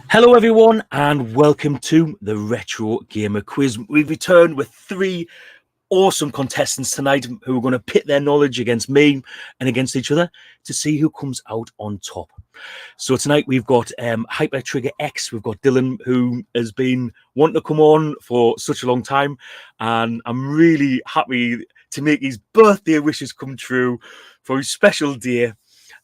Hello everyone and welcome to the Retro Gamer Quiz. We've returned with three awesome contestants tonight who are going to pit their knowledge against me and against each other to see who comes out on top. So tonight we've got Hyper Trigger X, we've got Dylan, who has been wanting to come on for such a long time, and I'm really happy to make his birthday wishes come true for his special day.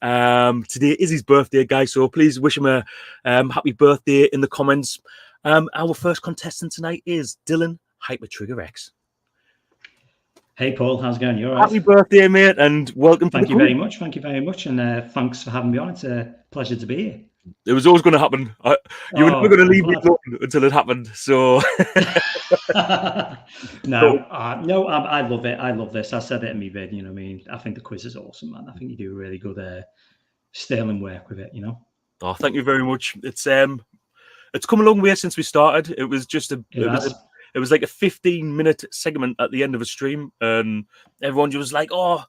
Today is his birthday, guys, so please wish him a happy birthday in the comments. Our first contestant tonight is Dylan Hyper Trigger X. Hey Paul, how's it going? You all right? Happy birthday, mate, and welcome. Thank you very much. Thank you very much, and thanks for having me on. It's a pleasure to be here. It was always going to happen. You were never going to leave me alone until it happened. So no, I love it. I love this. I said it in my vid. You know what I mean? I think the quiz is awesome, man. I think you do really good sterling work with it. You know. Oh, thank you very much. It's come a long way since we started. It was just it was like a 15-minute segment at the end of a stream, and everyone was like, "Oh,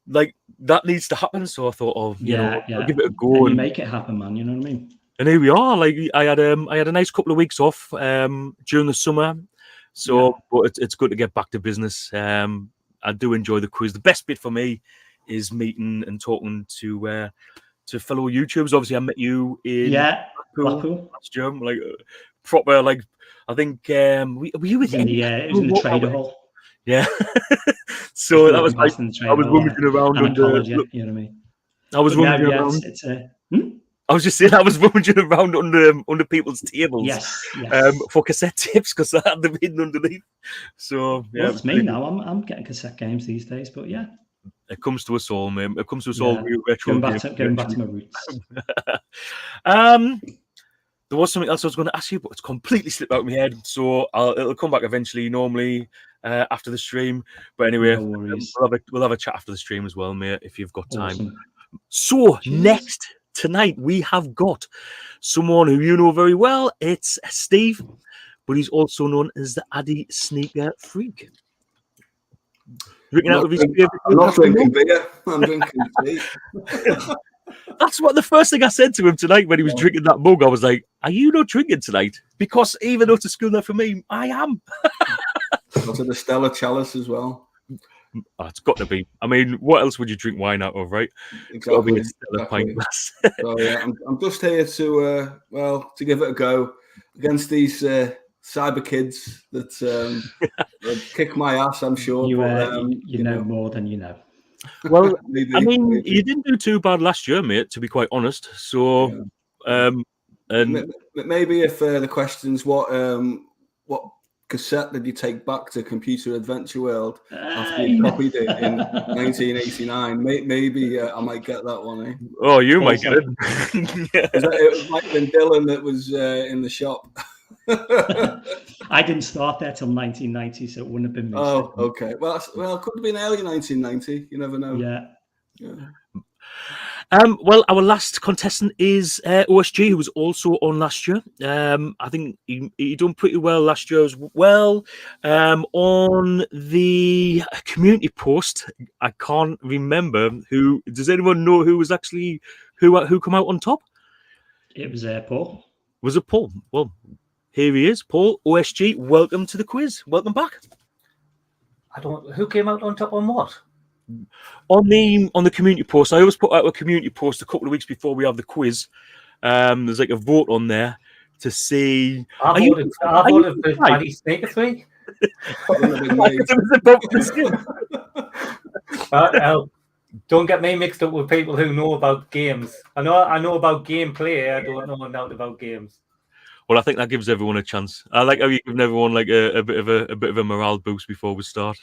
like that needs to happen." So I thought, "Oh, you know, I'll give it a go and make it happen, man." You know what I mean? And here we are. Like I had a nice couple of weeks off during the summer, so but it's good to get back to business. I do enjoy the quiz. The best bit for me is meeting and talking to fellow YouTubers. Obviously, I met you in Blackpool last year, like proper, like I think were you with in the trader hall? Yeah. So that was like I was rummaging around under. You know what I mean? I was rummaging around. I was just saying I was rummaging around under people's tables, for cassette tapes because I had them hidden underneath. So yeah, it's me now. I'm getting cassette games these days, but yeah. It comes to us all, man. It comes to us all. Going back to my roots. There was something else I was going to ask you, but it's completely slipped out of my head. So it'll come back eventually, normally after the stream. But anyway, we'll have a chat after the stream as well, mate, if you've got time. Awesome. So next tonight we have got someone who you know very well. It's Steve, but he's also known as the Adisneakerfreak. I'm not drinking beer. I'm drinking tea. That's what the first thing I said to him tonight when he was drinking that mug. I was like, "Are you not drinking tonight?" Because even though it's a school night for me, I am. Was it a Stella Chalice as well? Oh, it's got to be. I mean, what else would you drink wine out of, right? Exactly. It's got to be a Stella pint glass. So yeah, I'm just here to give it a go against these cyber kids that kick my ass. I'm sure. You know more than you know. Well, maybe. You didn't do too bad last year, mate, to be quite honest. So, and maybe if the question's what cassette did you take back to Computer Adventure World after you copied it in 1989? Maybe I might get that one. Eh? Oh, you might get it. It might have been Dylan that was in the shop. I didn't start there till 1990, so it wouldn't have been me. Oh, okay. Well, it could have been early 1990. You never know. Yeah. Well, our last contestant is O.S.G, who was also on last year. I think he done pretty well last year as well. On the community post, I can't remember who. Does anyone know who was actually who come out on top? It was Paul. Was it Paul? Well, here he is, Paul. O.S.G, welcome to the quiz. Welcome back. Who came out on top on what? On the community post. I always put out a community post a couple of weeks before we have the quiz. There's like a vote on there to see. I voted for Adisneakerfreak. Don't get me mixed up with people who know about games. I know about gameplay. I don't know nothing about games. Well, I think that gives everyone a chance. I like how you're giving everyone like a bit of a morale boost before we start.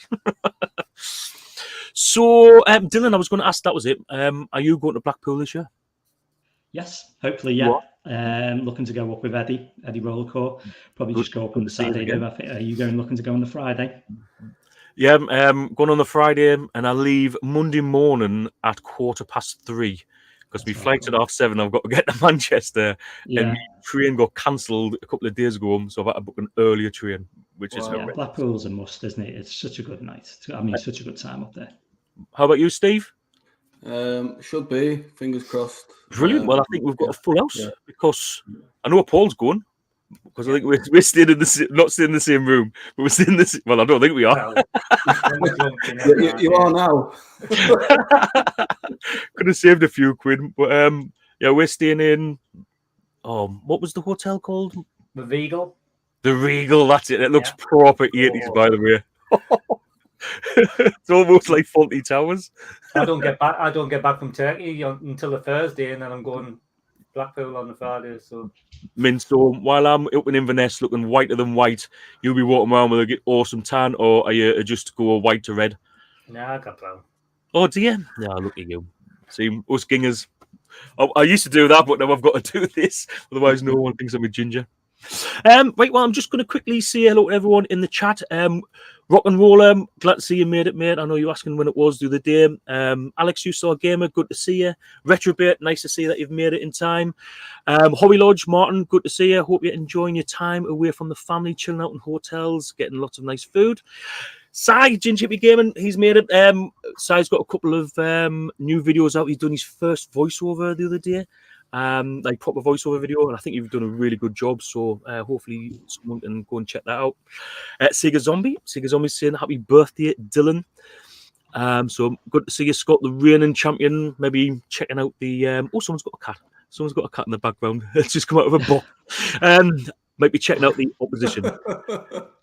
So, Dylan, I was going to ask. That was it. Are you going to Blackpool this year? Yes, hopefully. Yeah. Looking to go up with Eddie Rollercore. Probably just go up on the Saturday. Are you looking to go on the Friday? Yeah, going on the Friday, and I leave Monday morning at 3:15 because my flight's at 7:30. I've got to get to Manchester, and my train got cancelled a couple of days ago, so I've had to book an earlier train, which is horrendous. Blackpool's a must, isn't it? It's such a good night. I mean, such a good time up there. How about you, Steve? Should be. Fingers crossed. Brilliant. Well, I think we've got a full house yeah. because I know Paul's going. Because I think we're staying in not staying in the same room, but we're staying in this. Well, I don't think we are. You are now. Could have saved a few quid, but yeah, we're staying in. What was the hotel called? The Regal. The Regal. That's it. It looks proper 80s, by the way. It's almost like Fawlty Towers. I don't get back from Turkey until the Thursday, and then I'm going Blackpool on the Friday. So while I'm up in Inverness looking whiter than white, you'll be walking around with a awesome tan, or are you just go white to red? Nah, I got brown. Oh dear. Yeah, look at you. See, us gingers. I used to do that, but now I've got to do this. Otherwise, no one thinks I'm a ginger. Right, well, I'm just going to quickly say hello to everyone in the chat. Rock and Roller, glad to see you made it, mate. I know you were asking when it was the other day. Alex, you saw Gamer, good to see you. RetroB8, nice to see that you've made it in time. Hobby Lodge, Martin, good to see you. Hope you're enjoying your time away from the family, chilling out in hotels, getting lots of nice food. Sai, Ginger Hippie Gaming, he's made it. Sai's got a couple of new videos out. He's done his first voiceover the other day. Like proper voiceover video, and I think you've done a really good job. So hopefully someone can go and check that out. Sega Zombie saying happy birthday, Dylan. So good to see you, Scott, the reigning champion. Maybe checking out the. Someone's got a cat. Someone's got a cat in the background. It's just come out of a box. Might be checking out the opposition.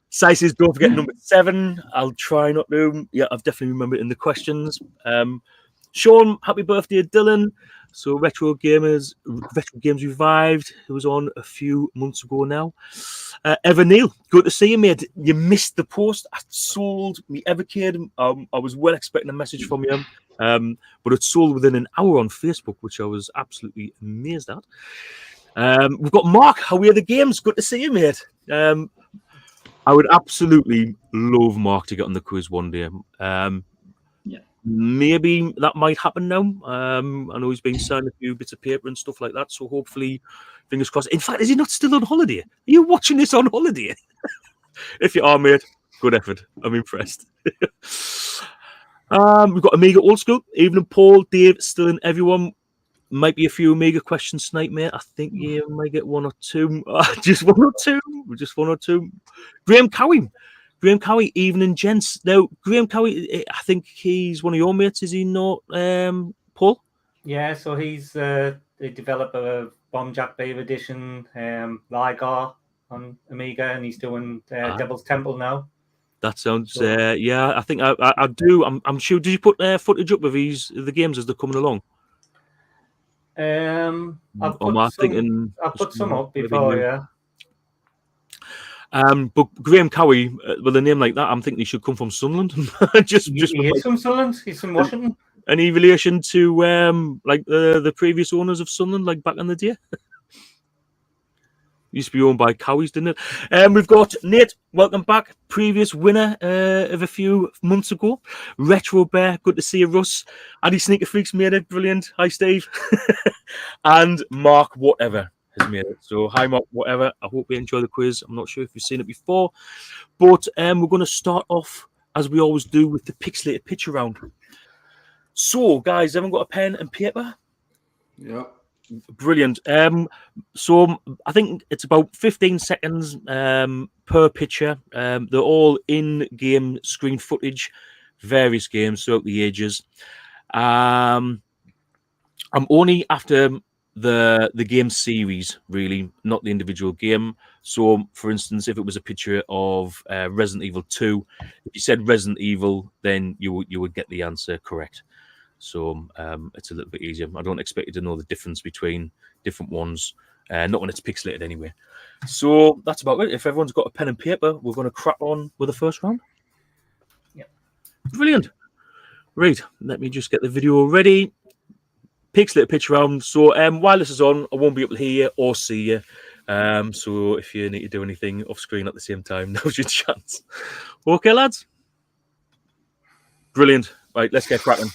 Sai says, don't forget number 7. I'll try not to. Yeah, I've definitely remembered it in the questions. Sean, happy birthday, Dylan. So Retro Games Revived. It was on a few months ago now. Evan Neal, good to see you, mate. You missed the post. I sold me Evercade. I was well expecting a message from you, but it sold within an hour on Facebook, which I was absolutely amazed at. We've got Mark. How are the games? Good to see you, mate. I would absolutely love Mark to get on the quiz one day. Maybe that might happen now. I know he's been signing a few bits of paper and stuff like that. So hopefully, fingers crossed. In fact, is he not still on holiday? Are you watching this on holiday? If you are, mate, good effort. I'm impressed. We've got Amiga Old School. Evening, Paul, Dave, still in everyone. Might be a few Amiga questions tonight, mate. I think you might get one or two. Just one or two. Graham Cowie, evening, gents. Now, Graham Cowie, I think he's one of your mates, is he not, Paul? Yeah, so he's the developer of Bomb Jack Beaver Edition, Ligar on Amiga, and he's doing Devil's Temple now. That sounds, yeah, I think I do. I'm sure. Did you put footage up of the games as they're coming along? I've put some up before, yeah. But Graham Cowie, with a name like that, I'm thinking he should come from Sunderland. He is from Sunderland. He's from Washington. Any relation to like the previous owners of Sunderland, like back in the day? Used to be owned by Cowies, didn't it? We've got Nate. Welcome back. Previous winner of a few months ago. Retro Bear. Good to see you, Russ. Adisneakerfreak's made it. Brilliant. Hi, Steve. And Mark Whatever has made it. So, hi, Mark Whatever. I hope you enjoy the quiz. I'm not sure if you've seen it before. But we're going to start off, as we always do, with the pixelated picture round. So, guys, everyone got a pen and paper? Yeah. Brilliant. So I think it's about 15 seconds per picture. They're all in-game screen footage, various games throughout the ages. I'm only after the game series, really, not the individual game. So, for instance, if it was a picture of Resident Evil 2, if you said Resident Evil, then you would get the answer correct. So it's a little bit easier. I don't expect you to know the difference between different ones, not when it's pixelated anyway. So that's about it. If everyone's got a pen and paper, we're going to crack on with the first round. Yeah. Brilliant. Right, let me just get the video ready. Pixelated picture round. So while this is on, I won't be able to hear you or see you. So if you need to do anything off screen at the same time, now's your chance. Okay, lads? Brilliant. Right, let's get cracking.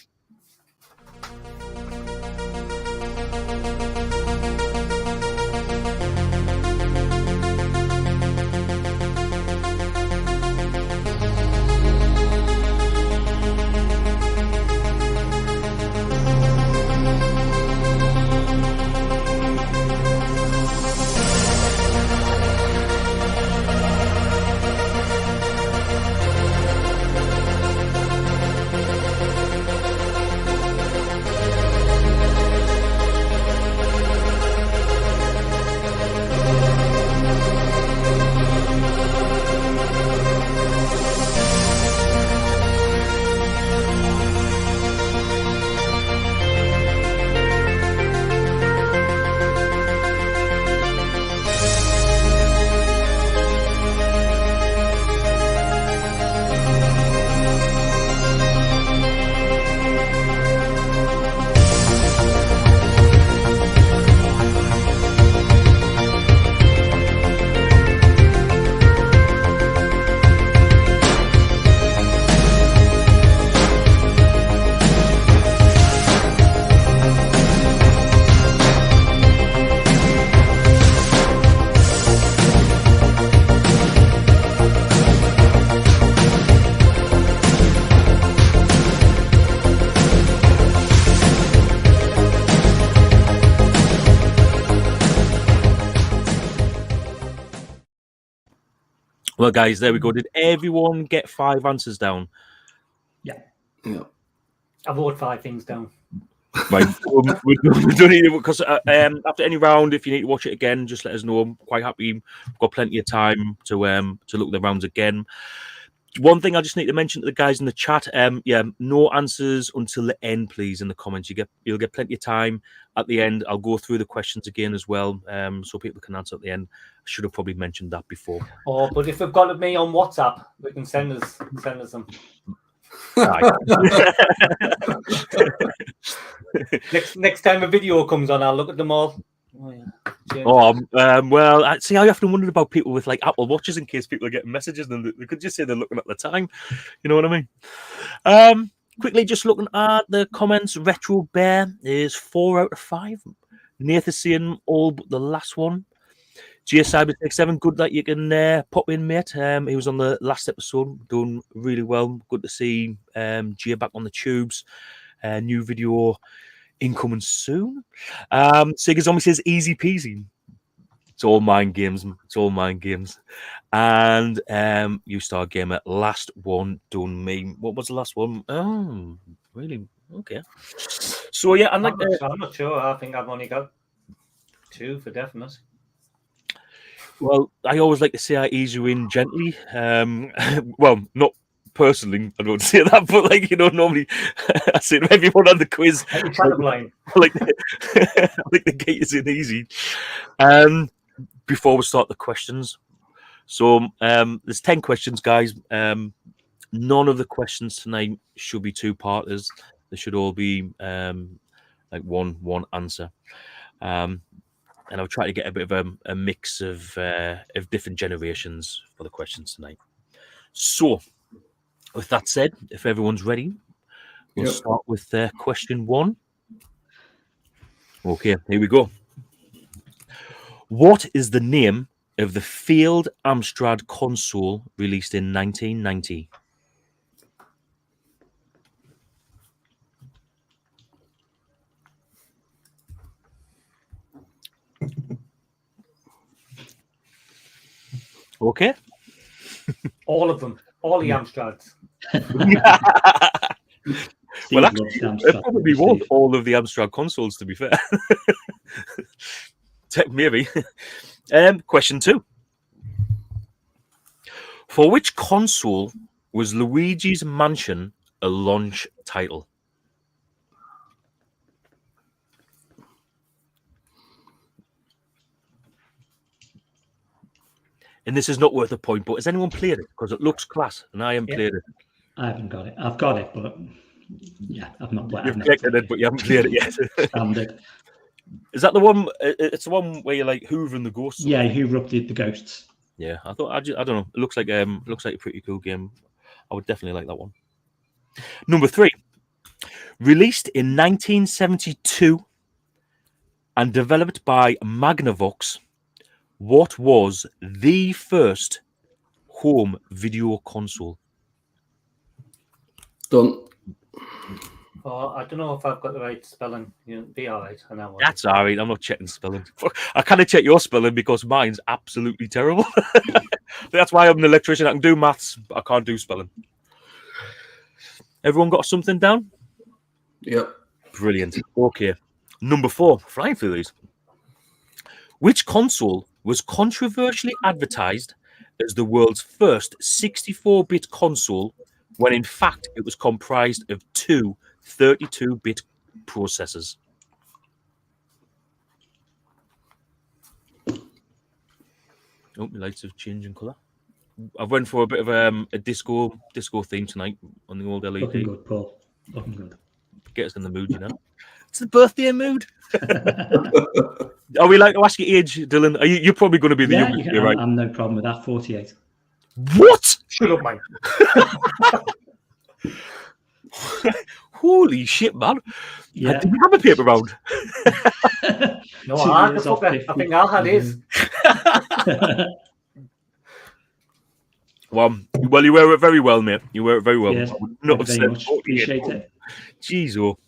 Well, guys, there we go. Did everyone get 5 answers down? Yeah. I wrote 5 things down. Right, we don't need it because after any round, if you need to watch it again, just let us know. I'm quite happy. We've got plenty of time to look at the rounds again. One thing I just need to mention to the guys in the chat, no answers until the end, please, in the comments. You'll get plenty of time at the end. I'll go through the questions again as well, so people can answer at the end. I should have probably mentioned that before. Oh, but if we've got me on WhatsApp, we can send us them. Next time a video comes on, I'll look at them all. Oh, yeah. Well, see, I often wondered about people with like Apple Watches in case people are getting messages and they could just say they're looking at the time. You know what I mean? Quickly, just looking at the comments. Retro Bear is 4 out of 5. Nathan saying all but the last one. GSCyber67, good that you can pop in, mate. He was on the last episode, doing really well. Good to see Gia back on the tubes. New video incoming soon. Sega Zombie says easy peasy. It's all mind games. It's all mind games. And you Star Gamer, last one done me. What was the last one? Oh, really? Okay. So yeah, I'm not sure. I think I've only got 2 for definite. Well, I always like to say I ease you in gently. Well, not personally, I don't say that, but like, you know, normally I say to everyone on the quiz, I like to get you in easy. Before we start the questions. So there's 10 questions, guys. None of the questions tonight should be 2-parters. They should all be like one answer. And I'll try to get a bit of a mix of different generations for the questions tonight. So, with that said, if everyone's ready, we'll start with question 1. Okay, here we go. What is the name of the Field Amstrad console released in 1990? Okay. All of them. All the Amstrads. Well, actually, it probably won't all of the Amstrad consoles, to be fair. Maybe. Question 2. For which console was Luigi's Mansion a launch title? And this is not worth a point, but has anyone played it? Because it looks class, and I haven't played it. I haven't got it. I've got it, but yeah, I've not played it. You've collected it, but you haven't played it yet. Standard. Is that the one? It's the one where you're like hoovering the ghosts. Yeah, Hoover up the ghosts. Yeah, I thought. I don't know. It looks like a pretty cool game. I would definitely like that one. Number 3, released in 1972 and developed by Magnavox. What was the first home video console? Done. Oh, I don't know if I've got the right spelling. Be all right. I know. That's all right. I'm not checking spelling. I kind of check your spelling because mine's absolutely terrible. That's why I'm an electrician. I can do maths, but I can't do spelling. Everyone got something down? Yep. Brilliant. Okay. Number 4. Flying through these. Which console was controversially advertised as the world's first 64-bit console when in fact it was comprised of 2 32-bit processors? Oh, my lights have changed in colour. I've went for a bit of a disco theme tonight on the old LED. Looking good, Paul. Looking good. Get us in the mood, you know. It's the birthday mood. Are we like to ask your age, Dylan? You're probably going to be the youngest, right? I'm no problem with that. 48. What? Shut up, mate. Holy shit, man! Yeah. Did you have a paper round? No, I think I had his. Well, you wear it very well, mate. You wear it very well. Yes, I would not have said appreciate it. Jeez, oh.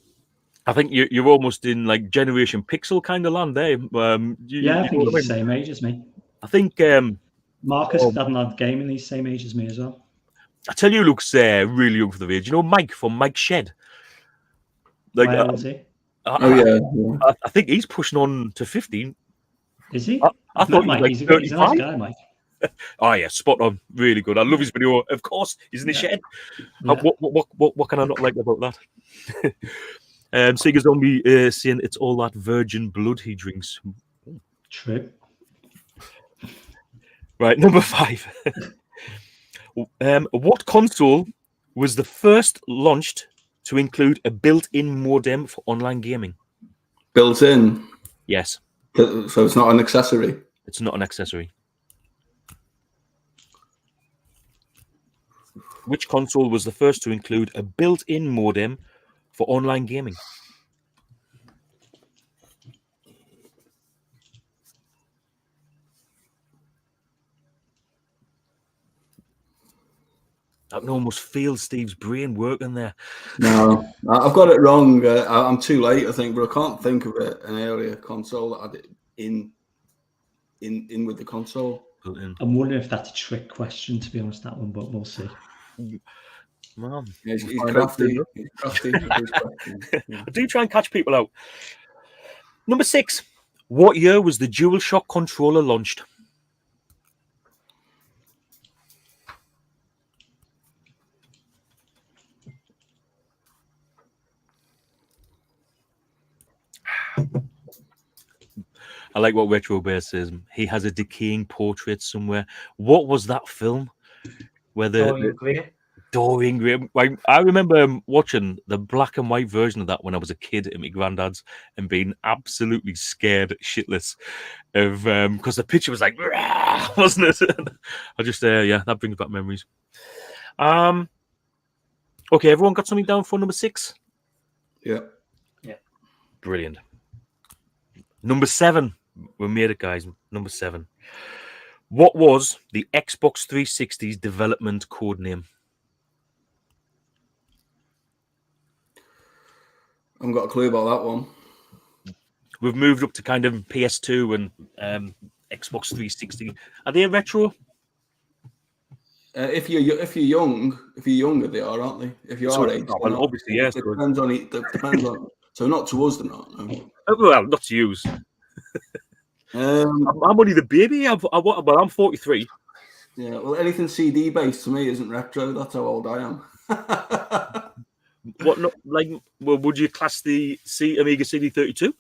I think you're almost in like Generation Pixel kind of land there. I think he's the same age as me. I think Marcus hadn't had gaming these same age as me as well. I tell you, looks really young for the age. You know, Mike from Mike Shed. Like, How old is he? I think he's pushing on to 15. Is he? I thought he was Mike. like He's a 35. nice guy, Mike. Oh yeah, spot on. Really good. I love his video. Of course, he's in the shed. Yeah. What can I not like about that? Sega Zombie saying it's all that virgin blood he drinks. True. Right, number 5. What console was the first launched to include a built-in modem for online gaming? Built in? Yes. So it's not an accessory? It's not an accessory. Which console was the first to include a built-in modem for online gaming? I can almost feel Steve's brain working there. No, I've got it wrong. I'm too late, I think, but I can't think of an earlier console that had it in with the console. I'm wondering if that's a trick question, to be honest, that one, but we'll see. Man, Yeah, he's crafty. He's crafty. I do try and catch people out. Number 6. What year was the DualShock controller launched? I like what RetroB8 says. He has a decaying portrait somewhere. What was that film? Where Dorian Gray. I remember watching the black and white version of that when I was a kid at my granddad's and being absolutely scared shitless of because the picture was like, wasn't it? I just that brings back memories. Okay, everyone got something down for number 6? Yeah. Brilliant. Number 7. We made it, guys. Number 7. What was the Xbox 360's development code name? I haven't got a clue about that one. We've moved up to kind of PS2 and Xbox 360. Are they retro? If you're younger, they are, aren't they? If you're our age, well, obviously, yes. It depends on. So not to us, they're not. No. Well, not to use. I'm only the baby. I'm 43. Yeah. Well, anything CD based to me isn't retro. That's how old I am. What? Not like? Well, would you class the Amiga CD32?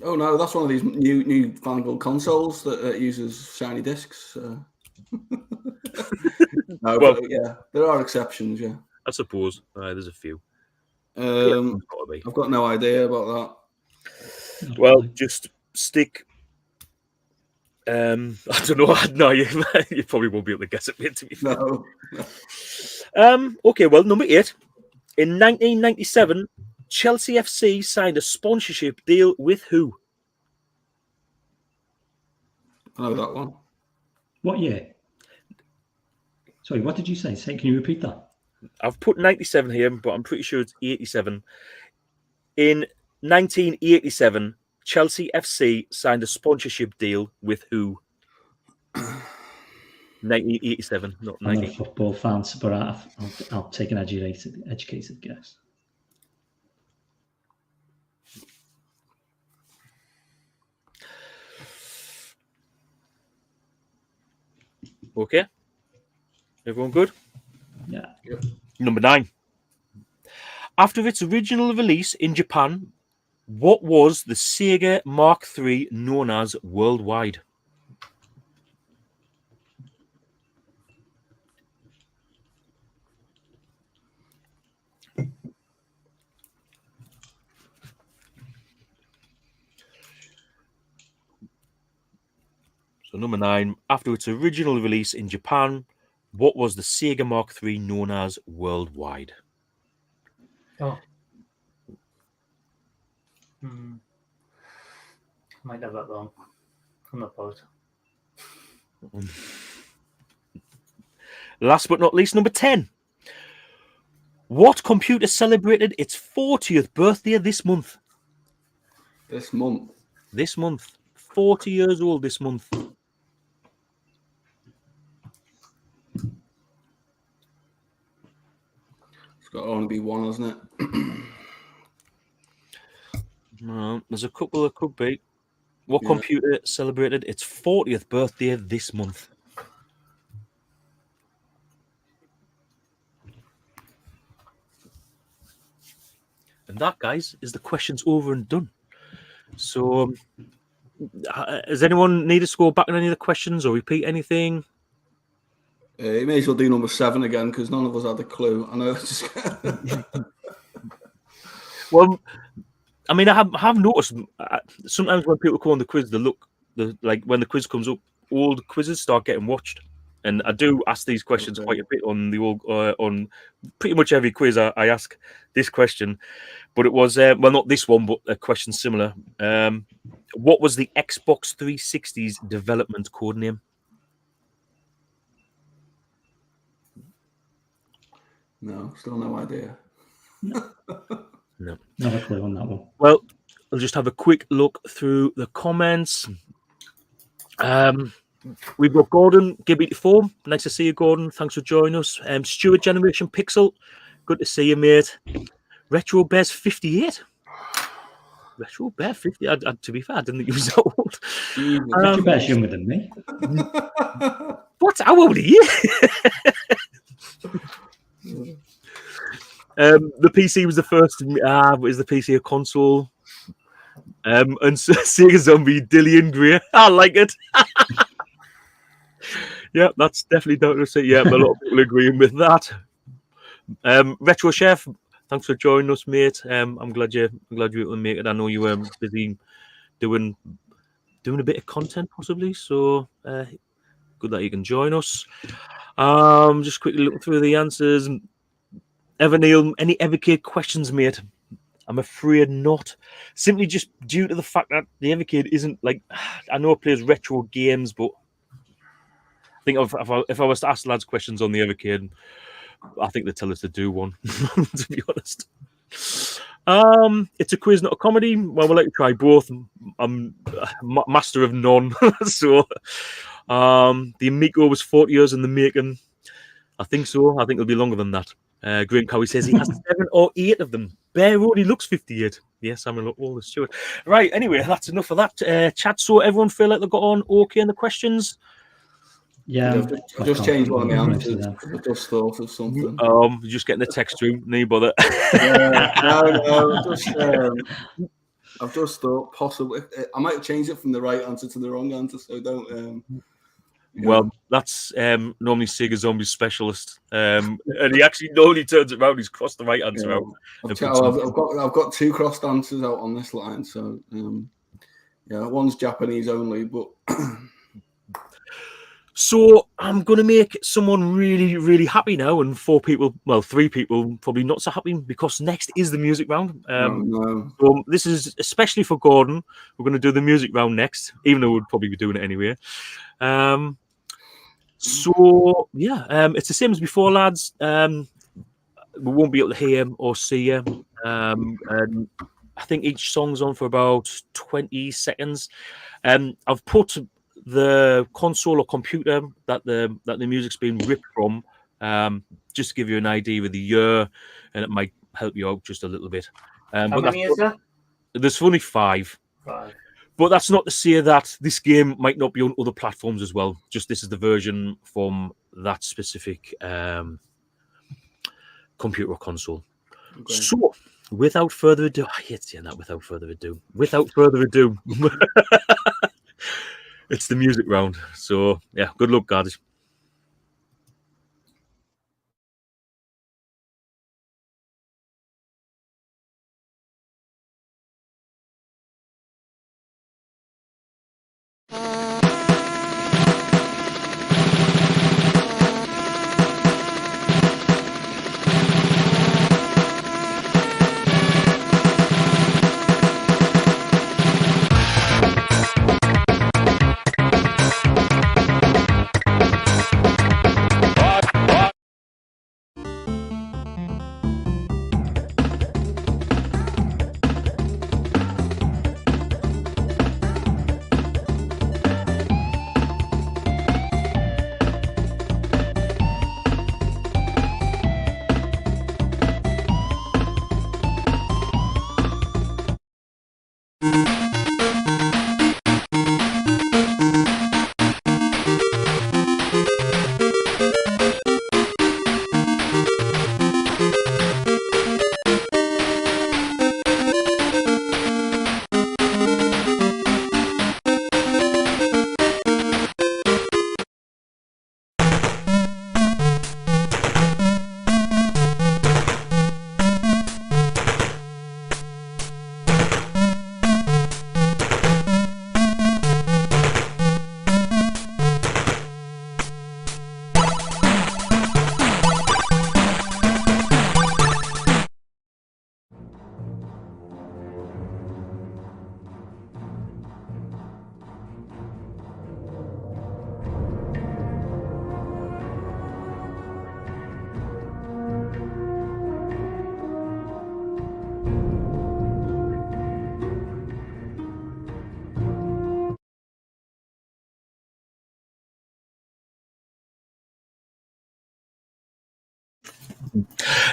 Oh no, that's one of these new fangled consoles that uses shiny discs. No, well, but, yeah, there are exceptions. Yeah, I suppose there's a few. I've got no idea about that. Well, just stick. I don't know. No, you probably won't be able to guess it. To be fair. No. Okay. Well, number 8. In 1997, Chelsea FC signed a sponsorship deal with who? I know that one. What year? Sorry, what did you say? Can you repeat that? I've put 97 here, but I'm pretty sure it's 87. In 1987, Chelsea FC signed a sponsorship deal with who? 1987, not I'm not a football fan, but I'll take an educated guess. Okay. Everyone good? Yeah. Number 9. After its original release in Japan, what was the Sega Mark III known as worldwide? So number 9, after its original release in Japan, what was the Sega Mark III known as worldwide? Oh. Might have that wrong. I'm not bothered. Last but not least, number 10. What computer celebrated its 40th birthday this month? This month. 40 years old this month. It's got to only be one, hasn't it? No, there's a couple that could be. What computer celebrated its 40th birthday this month? And that, guys, is the questions over and done. So, does anyone need us to go back on any of the questions or repeat anything? You may as well do number 7 again because none of us had a clue. I know. Well, I mean, I have noticed sometimes when people come on the quiz, like when the quiz comes up, all the quizzes start getting watched. And I do ask these questions quite a bit on the on pretty much every quiz. I ask this question, but it was well, not this one, but a question similar. What was the Xbox 360's development code name? No, still no idea. No, not a clue on that one. Well, I'll just have a quick look through the comments. We've got Gordon, Gibby84. Nice to see you, Gordon. Thanks for joining us. Stuart Generation Pixel. Good to see you, mate. Retro Bears 58. Retro Bear 50. To be fair, I didn't think he was that old. Retro Bear's younger than me. What? How old are you? The PC was the first. Is the PC a console? And Sega Zombie, Dillian Greer. I like it. Yeah, that's definitely down to say. Yeah, a lot of people agreeing with that. Retro Chef, thanks for joining us, mate. I'm glad you were able to make it. I know you were busy doing a bit of content possibly, so good that you can join us. Just quickly looking through the answers. Neil, any Evercade questions, mate? I'm afraid not. Simply just due to the fact that the Evercade isn't like, I know it plays retro games, but I think if I was to ask lads questions on the Evercade, I think they'd tell us to do one, to be honest. It's a quiz, not a comedy. Well, we'll let you try both. I'm master of none. So the Amico was 40 years in the making. I think so. I think it'll be longer than that. Green Cowie says he has 7 or 8 of them. Bear already looks 58. Yes, I'm a lot older, Stuart. Right, anyway, that's enough of that. Chat, so everyone feel like they got on okay in the questions? Yeah. I've just changed one of my answers. I just thought of something. You're just getting a text through. No bother. No. I've just thought possibly. I might change it from the right answer to the wrong answer, so don't... Well, that's normally Sega Zombie's specialist, and he actually normally turns it around. He's crossed the right answer out. I've got 2 crossed answers out on this line, so one's Japanese only, but. So I'm going to make someone really, really happy now, and 3 people probably not so happy because next is the music round. No. So this is especially for Gordon. We're going to do the music round next, even though we'd probably be doing it anyway. It's the same as before, lads. We won't be able to hear or see you. And I think each song's on for about 20 seconds. I've put the console or computer that the music's been ripped from, just to give you an idea of the year, and it might help you out just a little bit. How many is there? There's only 5. 5. But that's not to say that this game might not be on other platforms as well. Just this is the version from that specific computer or console. Okay. So, without further ado, I hate saying that. Without further ado, it's the music round. So, yeah, good luck, guys.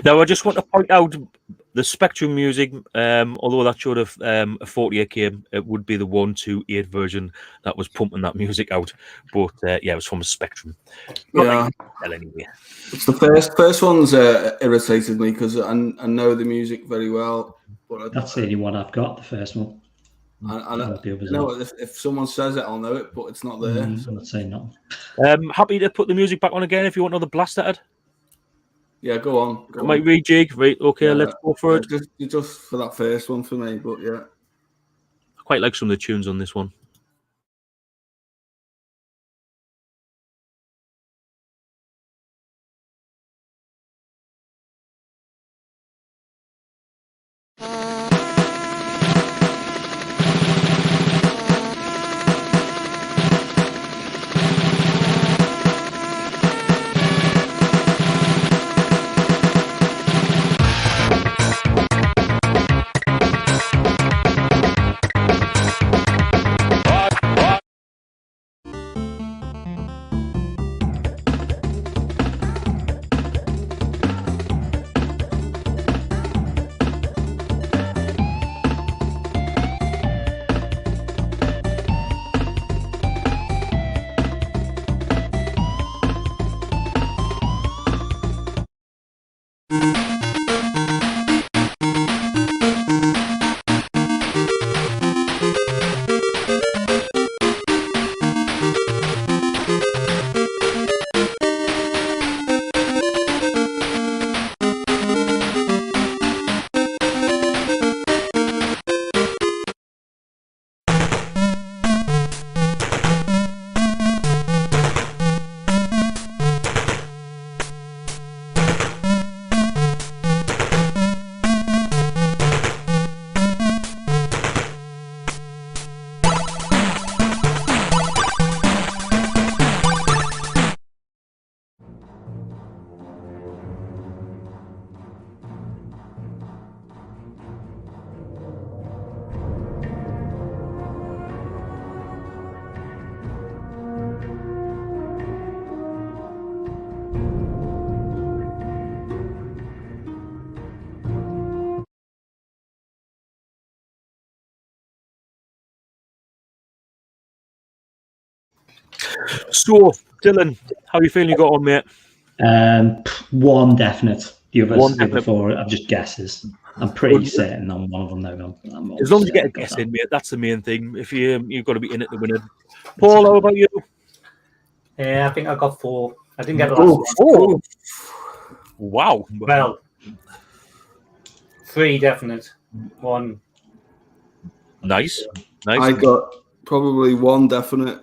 Now, I just want to point out the Spectrum music, although that showed a 48K, it would be the 128 version that was pumping that music out. But yeah, it was from a Spectrum. Yeah. Anyway. It's the first one's irritated me because I know the music very well. But That's the only one I've got, the first one. I know if someone says it, I'll know it, but it's not there. I'm not saying nothing. Happy to put the music back on again if you want another blast at it. Yeah, go on. I might rejig. Right, okay, let's go for it. Just for that first one for me, but yeah. I quite like some of the tunes on this one. So, Dylan, how are you feeling you got on, mate? One definite. The other four are just guesses. I'm pretty certain on one of them, though. As long as you get a guess in, mate, that's the main thing. If you've got to be in it to win it. Paul, how about you? Yeah, I think I got 4. I didn't get the last one. 4? Wow. Well, 3 definite. 1. Nice. I got probably 1 definite.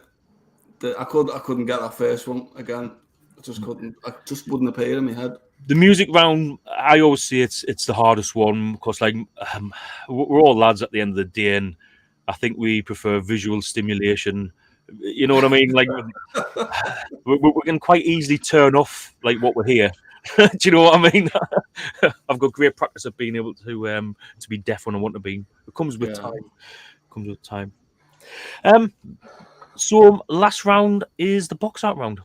I couldn't get that first one again. I just couldn't. I just wouldn't appear in my head. The music round, I always say it's the hardest one because, like, we're all lads at the end of the day, and I think we prefer visual stimulation. You know what I mean? Like, we can quite easily turn off like what we're here. Do you know what I mean? I've got great practice of being able to be deaf when I want to be. It comes with time. So last round is the box art round.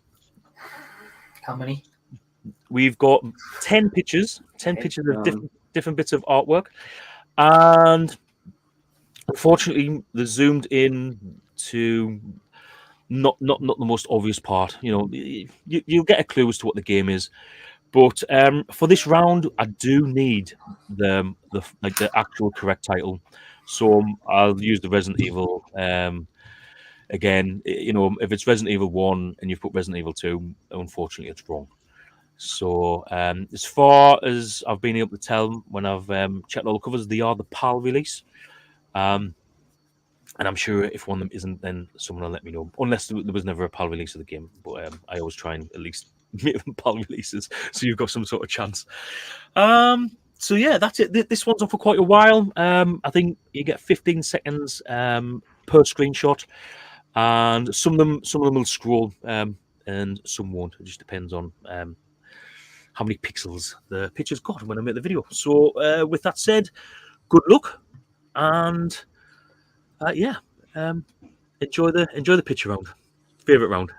How many? We've got 10 pictures, 10 pictures of different bits of artwork, and unfortunately, they're zoomed in to not the most obvious part. You know, you'll get a clue as to what the game is, but for this round, I do need the actual correct title. So I'll use the Resident Evil. Again, you know, if it's Resident Evil 1 and you've put Resident Evil 2, unfortunately, it's wrong. So as far as I've been able to tell when I've checked all the covers, they are the PAL release. And I'm sure if one of them isn't, then someone will let me know. Unless there was never a PAL release of the game. But I always try and at least make them PAL releases so you've got some sort of chance. So yeah, that's it. This one's on for quite a while. I think you get 15 seconds per screenshot. And some of them will scroll, and some won't. It just depends on how many pixels the picture's got when I make the video. So, with that said, good luck, and enjoy the picture round, favorite round.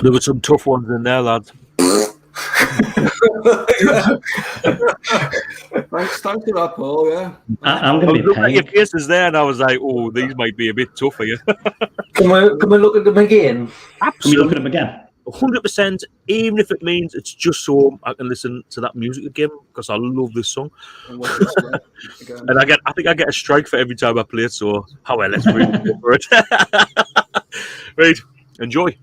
There were some tough ones in there, lads. Thanks for that, Paul. Yeah, I'm going to be looking at your paying. faces there, and I was like, "Oh, these might be a bit tough for you." Can we look at them again? Can we look at them again? 100%, even if it means it's just so I can listen to that music again, because I love this song. and I think I get a strike for every time I play it. So, however, let's really go for it. Right, enjoy.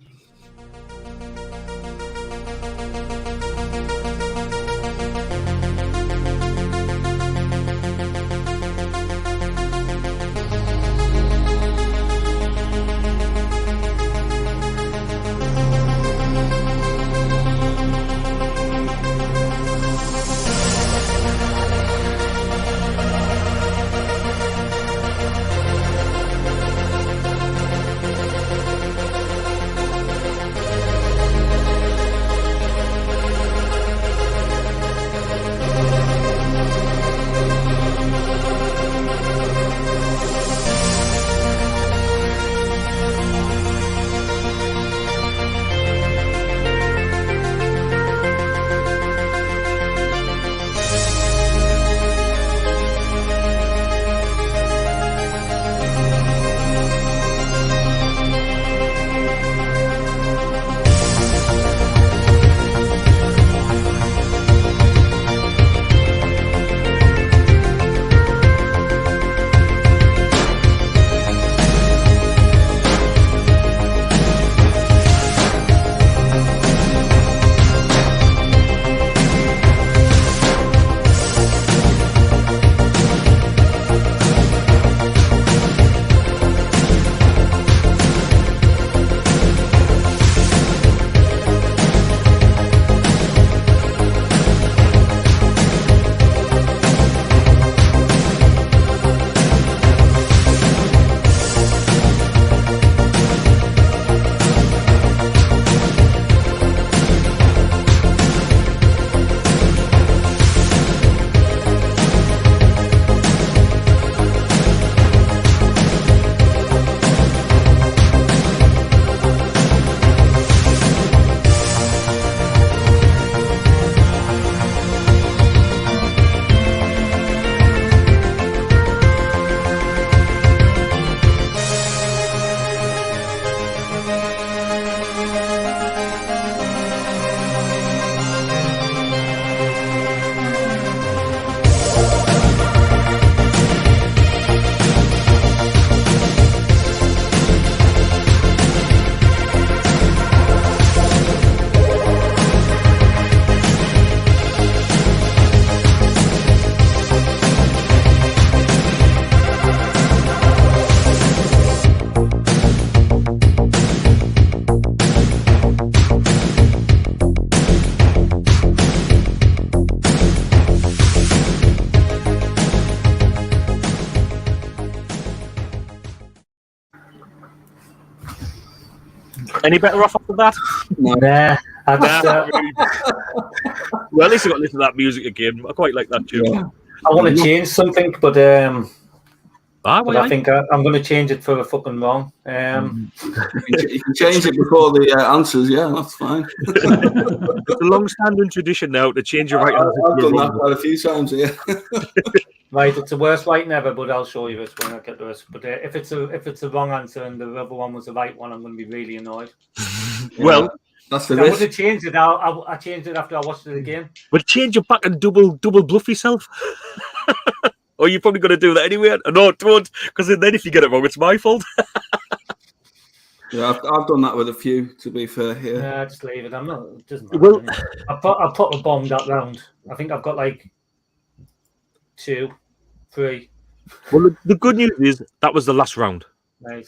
Any better off after that? Nah. Well, at least I got to listen to that music again. I quite like that tune. Yeah. I want to change something, but I think I'm going to change it for a fucking wrong. You can change it before the answers. Yeah, that's fine. It's a long-standing tradition now to change your right answer. I've done that quite a few times. Yeah. Right, it's the worst right ever, but I'll show you it when I get to it. But if it's a wrong answer and the other one was the right one, I'm going to be really annoyed. Well, that's the I would risk. have changed it. I changed it after I watched it again. But change it back and double bluff yourself. Or you're probably going to do that anyway. No, don't, because then if you get it wrong, it's my fault. Yeah, I've done that with a few. To be fair, here. Yeah, just leave it. I'm not. Doesn't matter. Well, I put a bomb that round. I think I've got like 2, 3. Well, the good news is that was the last round. Right.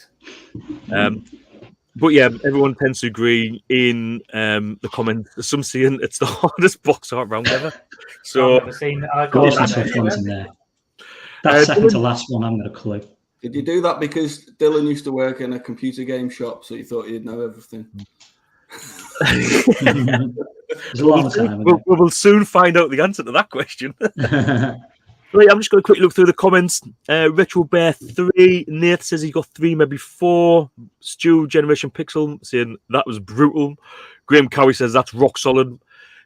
But yeah, everyone tends to agree in the comments. Some saying it's the hardest box art round ever. So I've never seen. I Got got some tough ones in there. That second to last one, I'm going to clue. Did you do that because Dylan used to work in a computer game shop, so you thought you'd know everything? It was a long time ago. We'll soon find out the answer to that question. Right, I'm just going to quickly look through the comments. Retro Bear 3. Nate says he got 3, maybe 4. Stu Generation Pixel saying that was brutal. Graham Cowie says that's rock solid.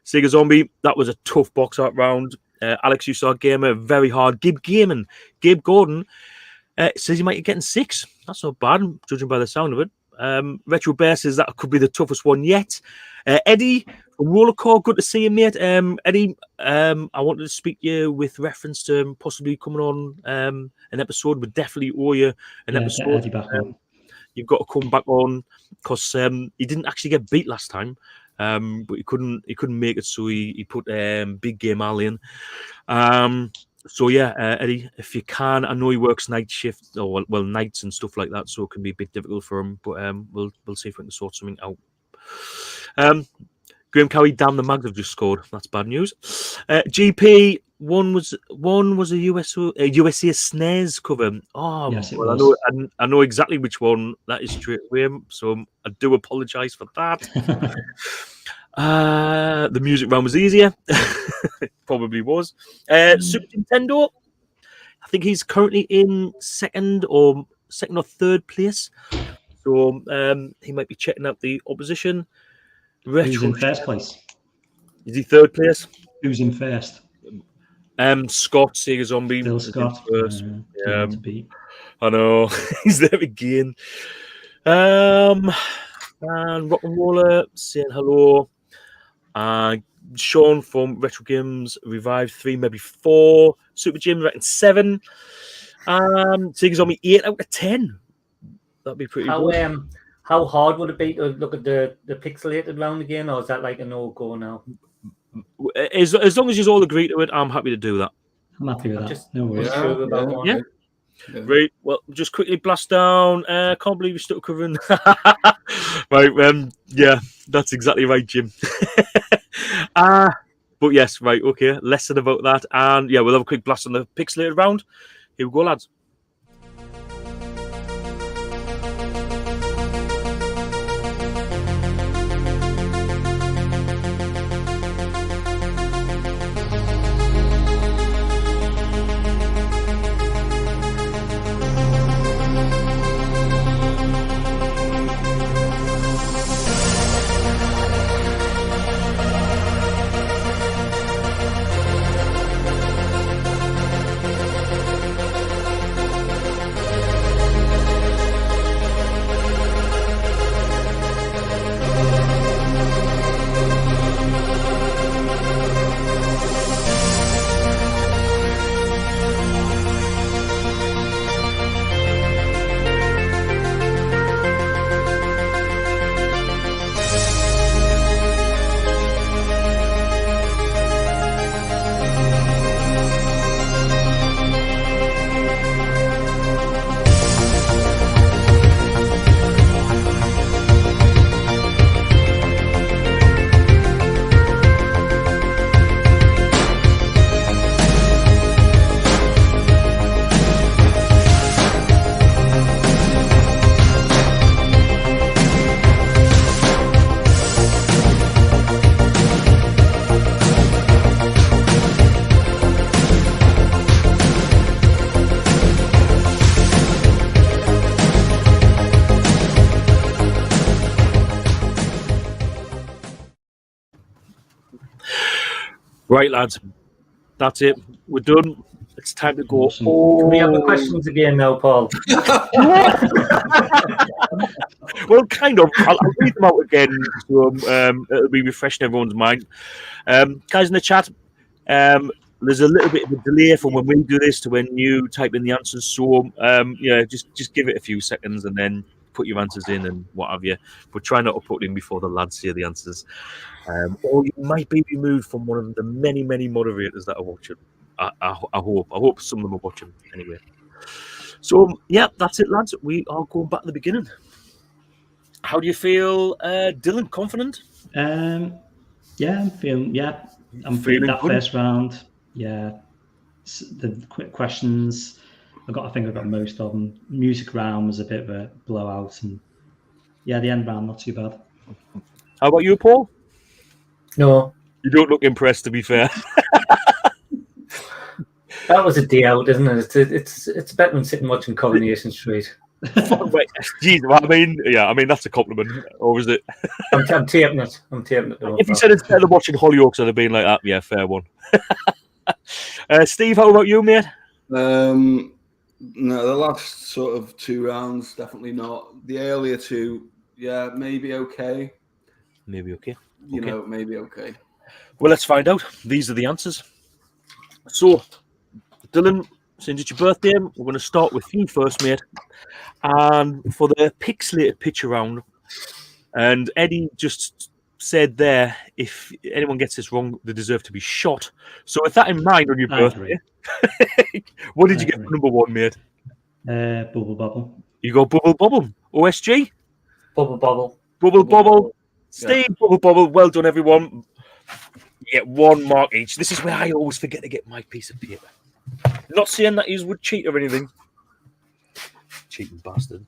Sega Zombie, that was a tough box art round. Alex Usar Gamer, very hard. Gabe Gordon says he might be getting 6. That's not bad, judging by the sound of it. Retro Bear says that could be the toughest one yet. Eddie from Rollercore, good to see you, mate. Eddie, I wanted to speak to you with reference to possibly coming on an episode. We definitely owe you an episode. Get Eddie back on. You've got to come back on because he didn't actually get beat last time, but he couldn't make it, so he put Big Game Ali in. So yeah, Eddie, if you can, I know he works night shifts or well nights and stuff like that, so it can be a bit difficult for him. But we'll see if we can sort something out. Graham Cowie, damn, the Mags have just scored. That's bad news. GP one was a USA SNES cover. Oh, yes, it well, was. I know exactly which one that is straight away. So I do apologise for that. The music round was easier. Probably was. Super Nintendo. I think he's currently in second or third place. So he might be checking out the opposition. Who's in first place? Is he third place? Who's in first? Scott, Sega Zombie. Still Scott. First. To beat. I know. He's there again. And Rock'n'Roller saying hello. Sean from Retro Games revived 3, maybe 4. Super Jim reckon 7. Sega Zombie 8 out of 10. That'd be pretty good. How hard would it be to look at the pixelated round again, or is that like a no-go now? As long as you all agree to it, I'm happy to do that. I'm happy with that. Just no worries. sure about one. Yeah. Right. Well, just quickly blast down. Can't believe you're still covering. Right. Yeah, that's exactly right, Jim. But yes, right. Okay. Lesson about that, and yeah, we'll have a quick blast on the pixelated round. Here we go, lads. Right, lads, that's it. We're done. It's time to go. Awesome. Can we have the questions again now, Paul? Well, kind of. I'll read them out again, so it'll be refreshing everyone's mind. Guys in the chat, there's a little bit of a delay from when we do this to when you type in the answers. So, yeah, just give it a few seconds and then put your answers in and what have you. But try not to put in before the lads hear the answers. Or you might be removed from one of the many, many moderators that are watching. I hope some of them are watching anyway. So, yeah, that's it, lads. We are going back to the beginning. How do you feel, Dylan? Confident? Yeah, I'm feeling Feeling that good? first round. Yeah, the quick questions. I think I got most of them. Music round was a bit of a blowout, and yeah, the end round not too bad. How about you, Paul? No. You don't look impressed, to be fair. That was a day out, isn't it? It's better than sitting watching Coronation Street. Wait, geez, well, I mean that's a compliment, or is it? I'm taping it. I'm taping it. If you said it's better than watching Hollyoaks, I'd have been like that. Yeah, fair one. Steve, how about you, mate? No, the last sort of 2 rounds, definitely not. The earlier 2, yeah, maybe okay. Maybe okay. You know, maybe okay. Well, let's find out. These are the answers. So, Dylan, since it's your birthday, we're going to start with you first, mate. And for the pixelated picture round, and Eddie just said there, if anyone gets this wrong, they deserve to be shot. So with that in mind on your birthday, what did you get for number 1, mate? Bubble Bobble. You go Bubble Bobble. O.S.G? Bubble Bobble. Bubble Bobble. Steve, yeah. Bubble Bobble. Well done, everyone. You get 1 mark each. This is where I always forget to get my piece of paper. Not saying that you would cheat or anything. Cheating bastard.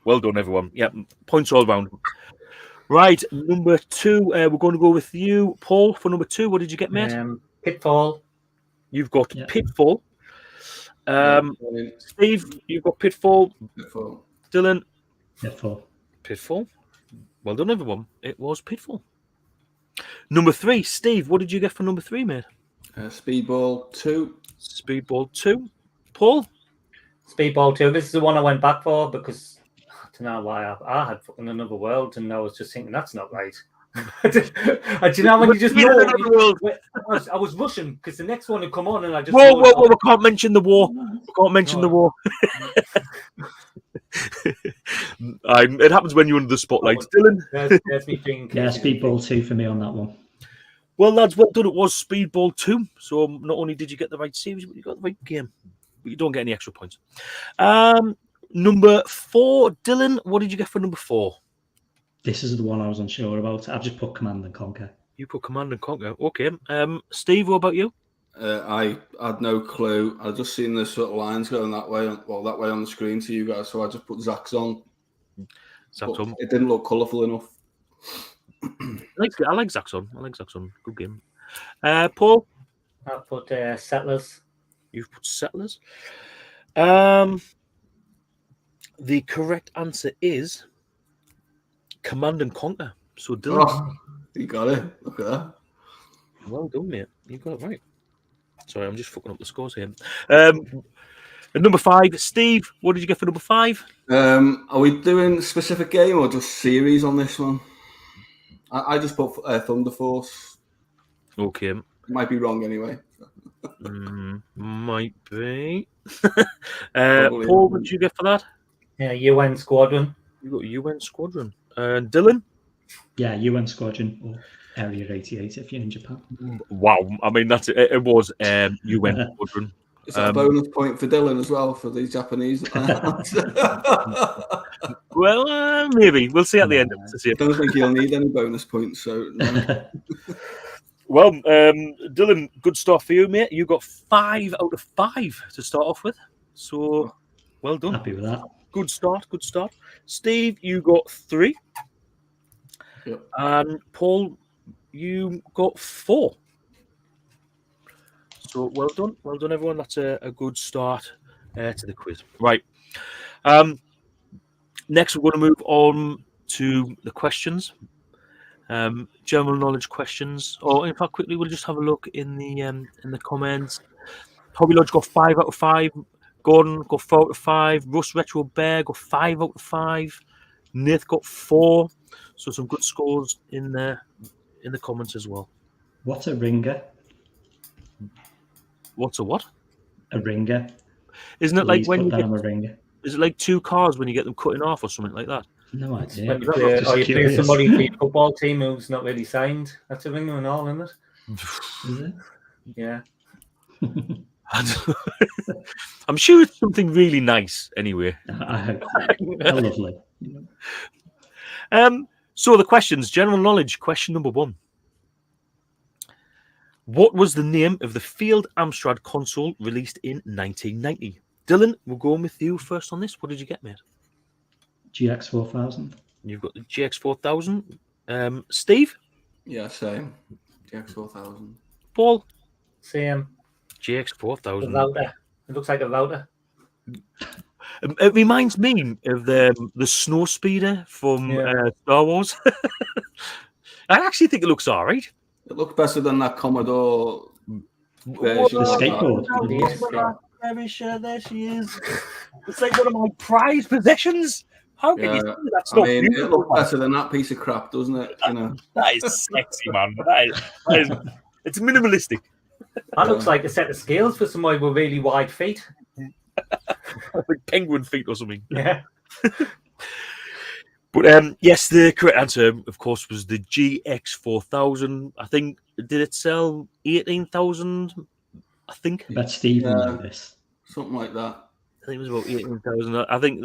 Well done, everyone. Yeah, points all round. Right, number 2. We're going to go with you, Paul, for number 2. What did you get, mate? Pitfall. You've got Pitfall. Steve, you've got Pitfall. Pitfall. Dylan. Pitfall. Well done, everyone. It was Pitfall. Number 3, Steve. What did you get for number 3, mate? Speedball 2. Speedball 2. Paul? Speedball 2. This is the one I went back for because I don't know why I had fucking Another World, and I was just thinking that's not right. Do you know when you just know? I was rushing because the next one would come on, and I just whoa! We can't mention the war. We can't mention the war. It happens when you're under the spotlight. Dylan. There's me thinking. Yeah, Speedball 2 for me on that one. Well, lads, well done. It was Speedball 2. So not only did you get the right series, but you got the right game. But you don't get any extra points. Number 4, Dylan. What did you get for number 4? This is the one I was unsure about. I've just put Command and Conquer. You put Command and Conquer. Okay. Steve, what about you? I had no clue. I just seen the sort of lines going that way, that way on the screen to you guys. So I just put Zaxxon. It didn't look colourful enough. I like Zaxxon. Good game. Paul? I put Settlers. You've put Settlers. The correct answer is Command and Conquer. So Dylan, you got it. Look at that. Well done, mate. You got it right. Sorry, I'm just fucking up the scores here. Number 5, Steve. What did you get for number 5? Are we doing a specific game or just series on this one? I just put Thunder Force. Okay. Might be wrong anyway. Might be. Paul, what did you get for that? Yeah, UN Squadron. You got UN Squadron. And Dylan? Yeah, UN Squadron or Area 88 if you're in Japan. Wow. I mean, that's it. It was UN Squadron. Is that a bonus point for Dylan as well for the Japanese? Well, maybe. We'll see at the end. I don't think he'll need any bonus points. So no. Well, Dylan, good start for you, mate. You got 5 out of 5 to start off with. So, well done. Happy with that. Good start. Steve, you got 3. Yep. And Paul, you got 4. So, well done, everyone. That's a good start to the quiz. Right. Next, we're going to move on to the questions. General knowledge questions, or in fact, quickly we'll just have a look in the comments. Hobby Lodge got 5 out of 5. Gordon got 4 out of 5. Russ Retro Bear got 5 out of 5. Nath got 4. So some good scores in the comments as well. What's a ringer? What's a what? A ringer. Isn't it like when you get a ringer? Is it like 2 cars when you get them cutting off or something like that? No idea. When you play somebody for your football team who's not really signed, that's a ringer and all, isn't it? Is it? Yeah. I'm sure it's something really nice anyway. I hope so. Lovely. So the questions, general knowledge, question number 1. What was the name of the Field Amstrad console released in 1990? Dylan, we'll go on with you first on this. What did you get, mate? GX4000. You've got the GX4000. Steve? Yeah, same. GX4000. Paul? Same. GX4000. The router. It looks like a router. It reminds me of the snow speeder from Star Wars. I actually think it looks all right. It looks better than that Commodore version. The skateboard. There she is. It's like one of my prized possessions. How can you say that's not beautiful? It looks better than that piece of crap, doesn't it? You know, that is sexy, man. It's minimalistic. That looks like a set of scales for somebody with really wide feet. Like penguin feet or something. Yeah. But yes, the correct answer, of course, was the GX4000. I think, did it sell 18,000? I think. I bet Steve will know this. Something like that. I think it was about 18,000. I think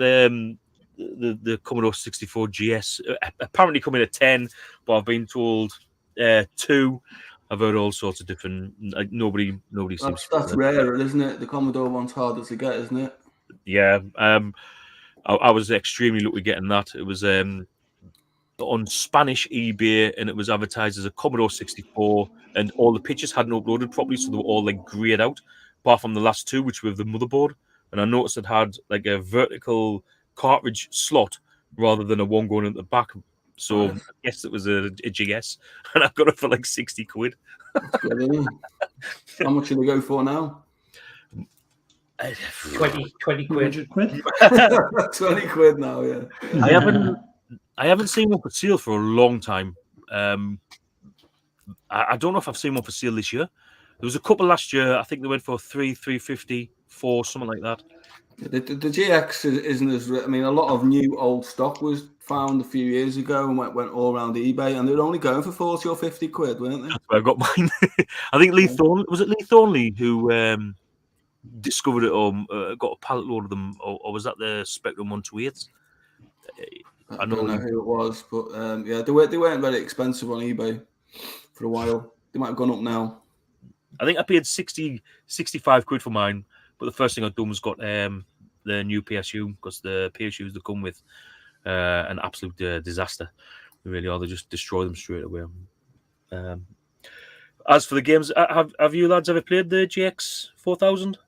the Commodore 64 GS apparently come in at 10, but I've been told 2. I've heard all sorts of different. Like nobody seems. That's rare, isn't it? The Commodore one's harder to get, isn't it? Yeah. I was extremely lucky getting that. It was on Spanish eBay, and it was advertised as a Commodore 64, and all the pictures hadn't uploaded properly, so they were all like grayed out, apart from the last 2, which were the motherboard. And I noticed it had like a vertical cartridge slot rather than a one going at the back. So I guess it was a GS, and I got it for like 60 quid. That's good, isn't it? How much do they go for now? 20 quid. 100 quid? 20 quid now, yeah. I haven't seen one for sale for a long time. I don't know if I've seen one for sale this year. There was a couple last year. I think they went for 350, 4, something like that. The GX isn't as. I mean, a lot of new old stock was found a few years ago and went all around eBay, and they were only going for 40 or 50 quid, weren't they? That's where I got mine. I think Lee Thornley, was it Lee Thornley who discovered it or got a pallet load of them, or was that the Spectrum 128s? I don't know who it was, but yeah, they weren't very expensive on eBay for a while. They might have gone up now. I think I paid 65 quid for mine, but the first thing I'd done was got the new PSU, because the PSUs that come with an absolute disaster. They really are. They just destroy them straight away. As for the games, have you lads ever played the GX 4000?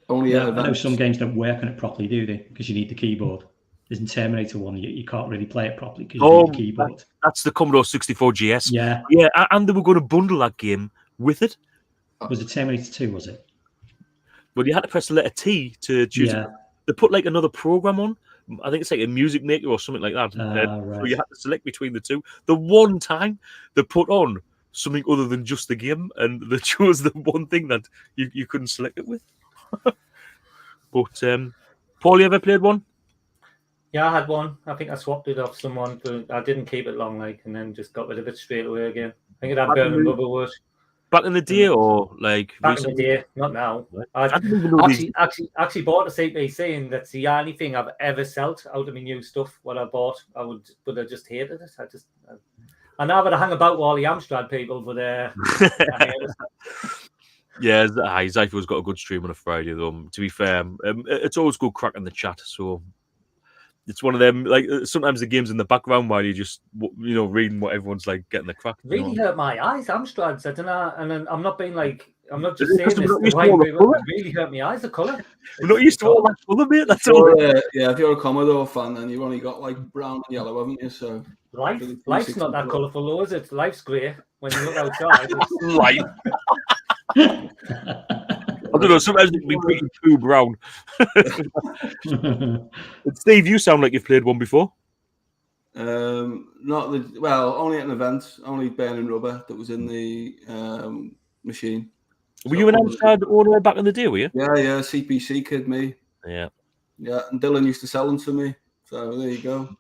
Only I know some games don't work on it properly, do they? Because you need the keyboard. There's in Terminator 1, you can't really play it properly because you need the keyboard. That's the Commodore 64 GS. Yeah. Yeah, and they were going to bundle that game with it. Was it Terminator 2, was it? But you had to press the letter T to choose. Yeah. They put like another program on. I think it's like a music maker or something like that. Right. So you had to select between the two. The one time they put on something other than just the game, and they chose the one thing that you couldn't select it with. But Paul, you ever played one? Yeah, I had one. I think I swapped it off someone, but I didn't keep it long, and then just got rid of it straight away again. I think it had burning rubber wood. Back in the day, or like back recently? in the day, not now. I actually bought a CPC, and that's the only thing I've ever sold out of my new stuff. What I bought, but I just hated it. I know that I hang about with all the Amstrad people, but I hated it. Yeah, Zypher's got a good stream on a Friday, though. To be fair, it's always good cracking the chat. So it's one of them. Like sometimes the game's in the background while you just reading what everyone's like getting the crack. Really hurt my eyes, Amstrads. I don't know, and I'm not being like. I'm not just saying this the way it really hurt my eyes. The colour. We're not used to all that colour, mate. That's all. Yeah, if you're a Commodore fan, then you've only got like brown and yellow, haven't you? So life's not that colourful, though, is it? Life's grey when you look outside. Life. I don't know. Sometimes it can be pretty too brown. Steve, you sound like you've played one before. Not only at an event, only burning rubber that was in the machine. Were you an Amstrad owner back in the day? Were you? Yeah, CPC kid, me. Yeah, and Dylan used to sell them to me. So there you go.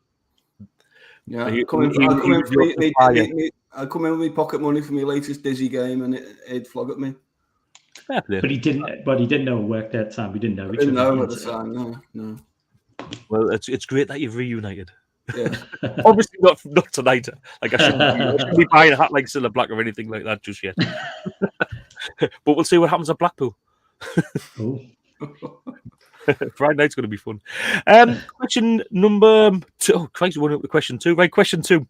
Yeah, I'd come in with my pocket money for my latest Dizzy game, and he'd flog at me. But he didn't know it worked that time. We didn't know. Didn't know at the time. No. Well, it's great that you've reunited. Yeah. Obviously not tonight. Like I shouldn't be buying a hat like Cilla Black or anything like that just yet. But we'll see what happens at Blackpool. Friday night's going to be fun. Question number 2. Oh, Christ, we're up to question 2. Right, question 2.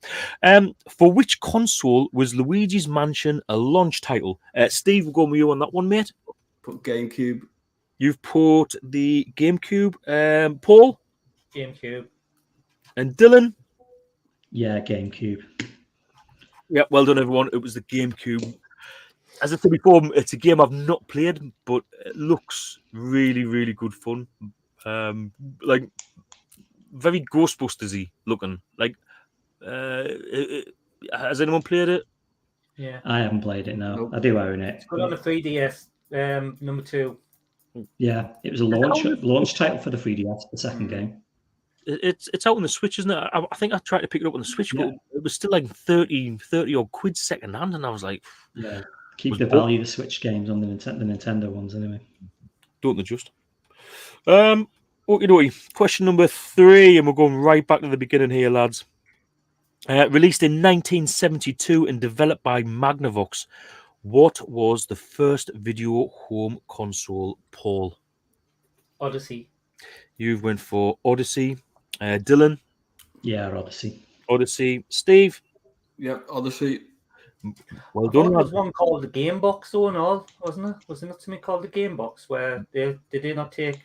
For which console was Luigi's Mansion a launch title? Steve, we'll go with you on that one, mate. Put GameCube. You've put the GameCube. Paul? GameCube. And Dylan? Yeah, GameCube. Yeah, well done, everyone. It was the GameCube. As I said before, it's a game I've not played, but it looks really, really good fun. Like very Ghostbusters-y looking. Like, has anyone played it? Yeah, I haven't played it. No, Nope. I do own it. it's good on the 3DS. Number 2. Yeah, it was a launch title for the 3DS. The second game. It's out on the Switch, isn't it? I think I tried to pick it up on the Switch, Yeah. but it was still like 30 odd quid second hand, and I was like, Yeah, keep Was the it- value of the Switch games on the Nintendo ones anyway. don't adjust. Okay, question number 3, and we're going right back to the beginning here, lads. Released in 1972 and developed by Magnavox, what was the first video home console, Paul? Odyssey. You've went for Odyssey. Dylan? Yeah, Odyssey. Odyssey. Steve? Yeah, Odyssey. Well I thought done, there lad. was one called the Game Box, though, and all, wasn't it? Was there not something called the Game Box where did they not take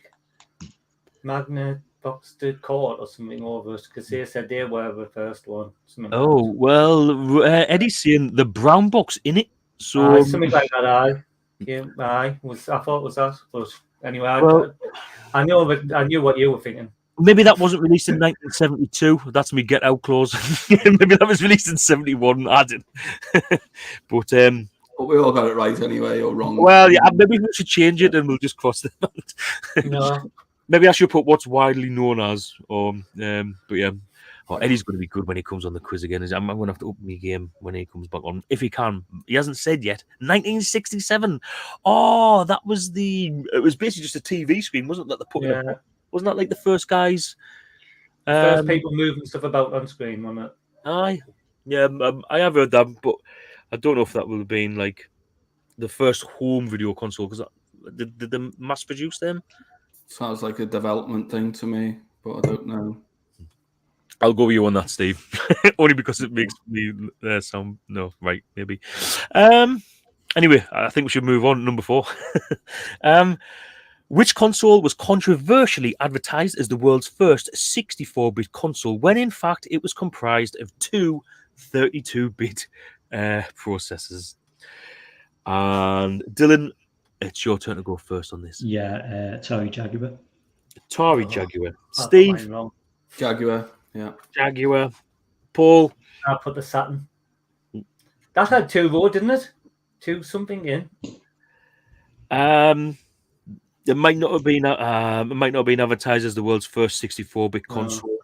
Magnavox to court or something over it? Because they said they were the first one. Something like Oh, well, Eddie's saying the brown box in it. So, something like that. I thought it was that, but anyway, Well- I knew what you were thinking. maybe that wasn't released in 1972. That's me get out clause. Maybe that was released in 71. I didn't. But, But we all got it right anyway, or wrong. well, yeah, maybe we should change it and we'll just cross them out. No, Maybe I should put what's widely known as, but yeah. Oh, Eddie's going to be good when he comes on the quiz again. I'm going to have to open my game when he comes back on, if he can. He hasn't said yet. 1967. Oh, that was it was basically just a TV screen, wasn't it? That they put in yeah. wasn't that like the first guys? First people moving stuff about on screen, wasn't it? Aye. Yeah, I have heard that, but I don't know if that would have been like the first home video console, because did they mass produce them? Sounds like a development thing to me, but I don't know. I'll go with you on that, Steve. Only because it makes me sound right, maybe. Anyway, I think we should move on. Number 4. Which console was controversially advertised as the world's first 64-bit console, when in fact it was comprised of 2 32-bit processors? And Dylan, it's your turn to go first on this. Yeah, Atari Jaguar. Atari Jaguar. I got Steve, mine wrong. Jaguar, yeah. Jaguar. Paul. I put the Saturn. That had 2 though, didn't it? 2 something in. It might not have been. It might not have been advertised as the world's first 64-bit console,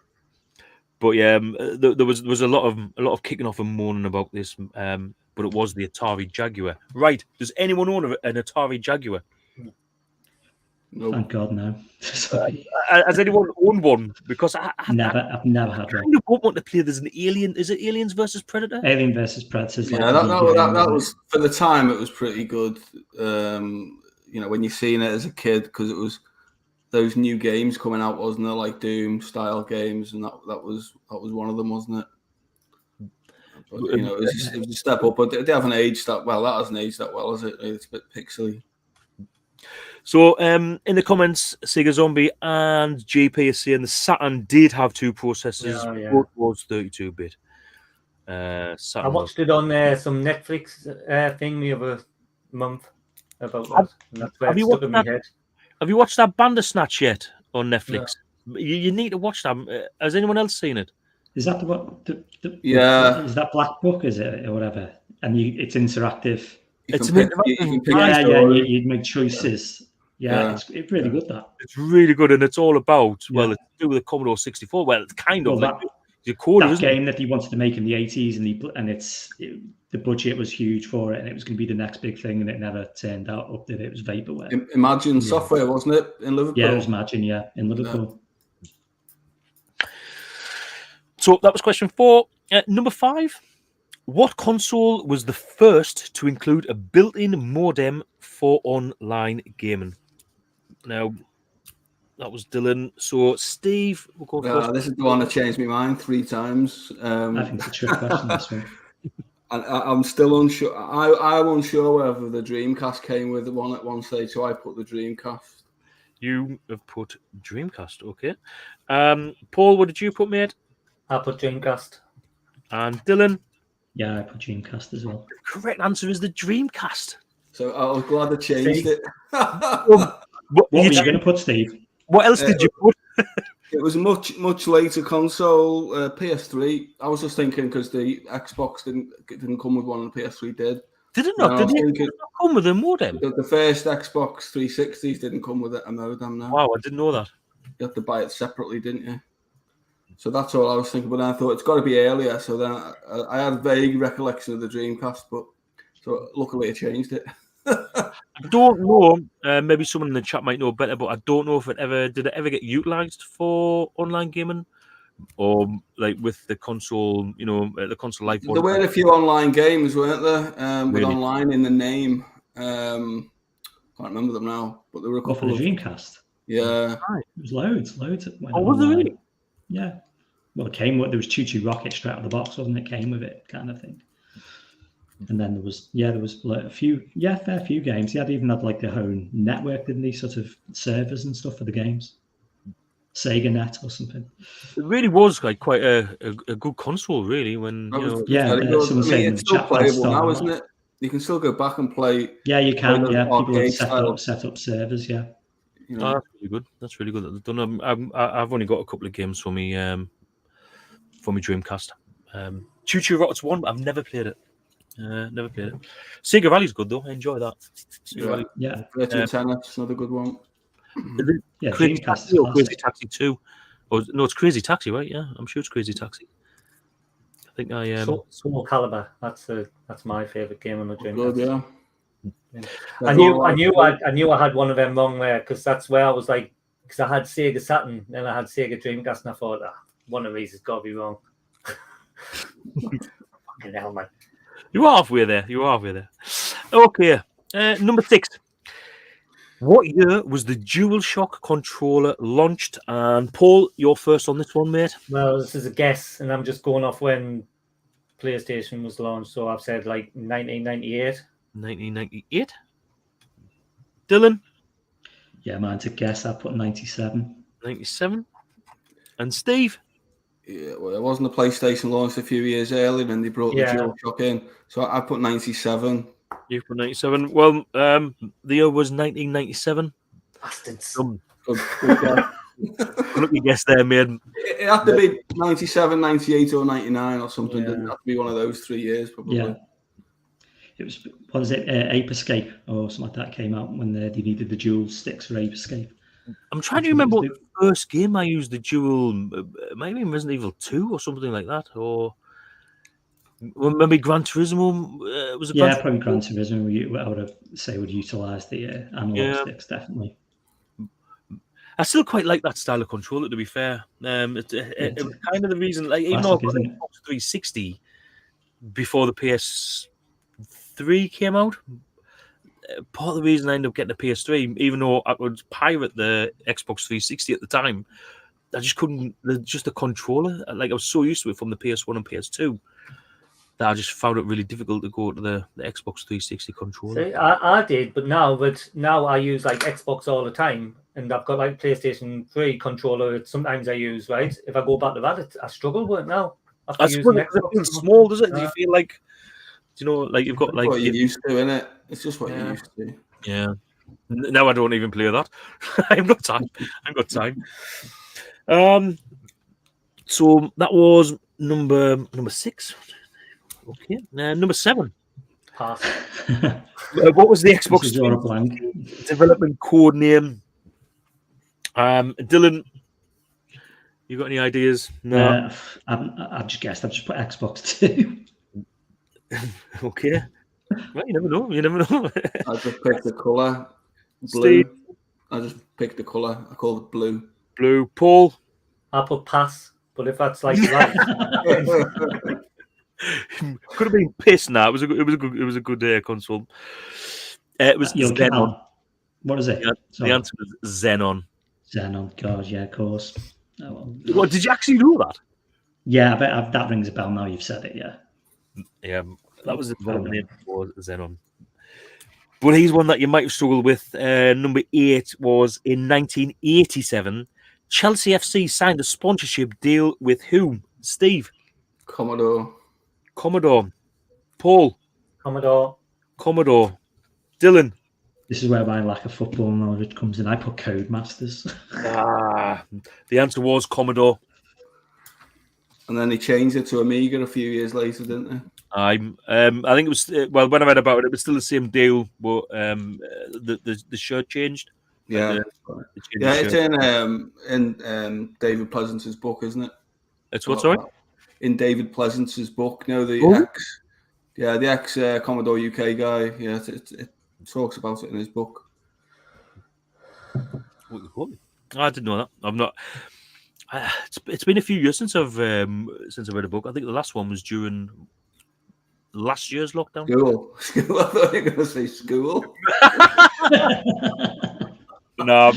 but yeah, there was a lot of kicking off and moaning about this. But it was the Atari Jaguar. Right? Does anyone own an Atari Jaguar? Nope. Thank God, no. Sorry. Has anyone owned one? Because I've never had one. kind of want to play. There's an Alien. Is it Aliens versus Predator? Alien versus Predators. Yeah, that was, for the time, it was pretty good. When you seen it as a kid, because it was those new games coming out, wasn't there? Like Doom style games, and that was one of them, wasn't it? But, it was a step up, but they haven't aged that well. That hasn't aged that well, has it? It's a bit pixely. So, in the comments, Sega Zombie and JP are saying the Saturn did have 2 processors. Yeah. Both was 32-bit. I watched it on some Netflix thing the other month about that. And that's where have it you stuck in my watched head. Have you watched that Bandersnatch yet on Netflix? You need to watch that. Has anyone else seen it? Is that Yeah. Is that Black Book? Is it or whatever? And it's interactive. It's You can pick Yeah, a yeah. And story. you make choices. Yeah, it's really good. That. It's really good, and it's all about Yeah. it's to do with the Commodore 64. Well, it's kind of Well, like your core, that isn't it? game that he wanted to make in the 80s, and the budget was huge for it, and it was going to be the next big thing, and it never turned out up. Did it? It was vaporware. Imagine Software, wasn't it, in Liverpool? Yeah, it was Imagine. Yeah, in Liverpool. So that was question 4. Number 5. What console was the first to include a built-in modem for online gaming? Now, That was Dylan. So Steve, we'll go first. This is the one that changed my mind 3 times. I think it's a trick question, this one. And I'm still unsure. I'm unsure whether the Dreamcast came with the one at one stage, so I put the Dreamcast. You have put Dreamcast, okay. Paul, what did you put, mate? I put Dreamcast. And Dylan? Yeah, I put Dreamcast as well. The correct answer is the Dreamcast. So I was glad they changed it. What were you going to put, Steve? What else did you put? It was much later console, PS3. I was just thinking because the Xbox didn't come with one, and the PS3 did. Did it not? Did it not come with a modem? The first Xbox 360s didn't come with a modem. No. Wow, I didn't know that. You had to buy it separately, didn't you? So that's all I was thinking. But then I thought it's got to be earlier. So then I had a vague recollection of the Dreamcast, but so luckily it changed it. I don't know. Maybe someone in the chat might know better, but I don't know if it ever get utilized for online gaming, or like with the console. You know, the console life. There were a few online games, weren't there? With Really? online in the name. Can't remember them now, but there were a couple for of the Dreamcast. Yeah, There was loads. Oh, was there really? Yeah. Well, it came with there was Choo Choo Rocket straight out of the box, wasn't it? Came with it, kind of thing. And then there was like a fair few games. He had even had like their own network, didn't he? Sort of servers and stuff for the games. Sega Net or something. It really was like quite a good console, really. When someone saying it's still playable now, isn't it? You can still go back and play. Yeah, you can. Yeah, people have set up servers. Yeah. You know. Oh, that's really good. That's really good that they've done. I've only got a couple of games for me Dreamcast. Choo Choo Rocket's one, but I've never played it. Never played it. Sega Rally's good though. I enjoy that. Yeah. Virtua Tennis, another good one. Yeah, Crazy Taxi or Crazy Taxi 2. Or no, it's Crazy Taxi, right? Yeah, I'm sure it's Crazy Taxi. I think Soul Calibur. That's my favorite game on the Dreamcast. Good, yeah. I knew I had one of them wrong there, because that's where I was like, because I had Sega Saturn and I had Sega Dreamcast, and I thought one of these has got to be wrong. Fucking hell, man. You are halfway there. Okay, number 6. What year was the DualShock controller launched? And Paul, you're first on this one, mate. Well, this is a guess, and I'm just going off when PlayStation was launched. So I've said like 1998. 1998. Dylan? Yeah, mine's a guess. I put 97. 97. And Steve? Yeah, well, it wasn't the PlayStation launched a few years earlier, and they brought the DualShock in. So I put 97. You put 97. Well, the year was 1997. Bastards. Lucky guess there, mate. It had to be 97, 98, or 99 or something. It didn't have to be one of those 3 years, probably. Yeah. It was, what was it, Ape Escape or something like that came out when they needed the dual sticks for Ape Escape. I'm trying to remember what the first game I used the dual, maybe Resident Evil 2 or something like that, or maybe Gran Turismo. Was it probably Gran Turismo. I would say would utilise the analog sticks, definitely. I still quite like that style of controller, to be fair. It was kind of the reason, like, even though I got an Xbox 360 before the PS3 came out, part of the reason I ended up getting a PS3, even though I would pirate the Xbox 360 at the time, I just couldn't. Just the controller, like I was so used to it from the PS1 and PS2, that I just found it really difficult to go to the Xbox 360 controller. See, I did, but now I use like Xbox all the time, and I've got like PlayStation 3 controller that sometimes I use. Right, if I go back to that, I struggle with it now. I suppose it feels small, does it? Do you feel like? Do you know, like you've got like what you're used to, innit? It's just what you're used to. Yeah. Now I don't even play that. I've got time. So that was number 6. Okay. Number 7. Pass. What was the Xbox development code name? Dylan, you got any ideas? No. I've just guessed. I've just put Xbox 2. Okay. Well, you never know. I just picked the colour. Blue. Steve. I just picked the colour. I called it blue. Blue. Paul. I put pass, but if that's like right. Could have been piss now. It was a good console. It was Xenon. What is it? The answer was Xenon. Xenon, God, yeah, of course. Oh, well. What, did you actually know that? Yeah, I bet that rings a bell now you've said it, yeah. Yeah, that was the development name for Xenon. But he's one that you might have struggled with. Number 8 was in 1987. Chelsea FC signed a sponsorship deal with whom? Steve? Commodore. Commodore. Paul? Commodore. Commodore. Dylan? This is where my lack of football knowledge comes in. I put Codemasters. The answer was Commodore. And then they changed it to Amiga a few years later, didn't they? I think it was when I read about it, it was still the same deal, but the shirt changed. Yeah, it's in David Pleasance's book, isn't it? It's what? Sorry, in David Pleasance's book. No, the ex Commodore UK guy. Yeah, it talks about it in his book. I didn't know that. I'm not. It's been a few years since I've read a book. I think the last one was during last year's lockdown. School. I thought you were going to say school. No,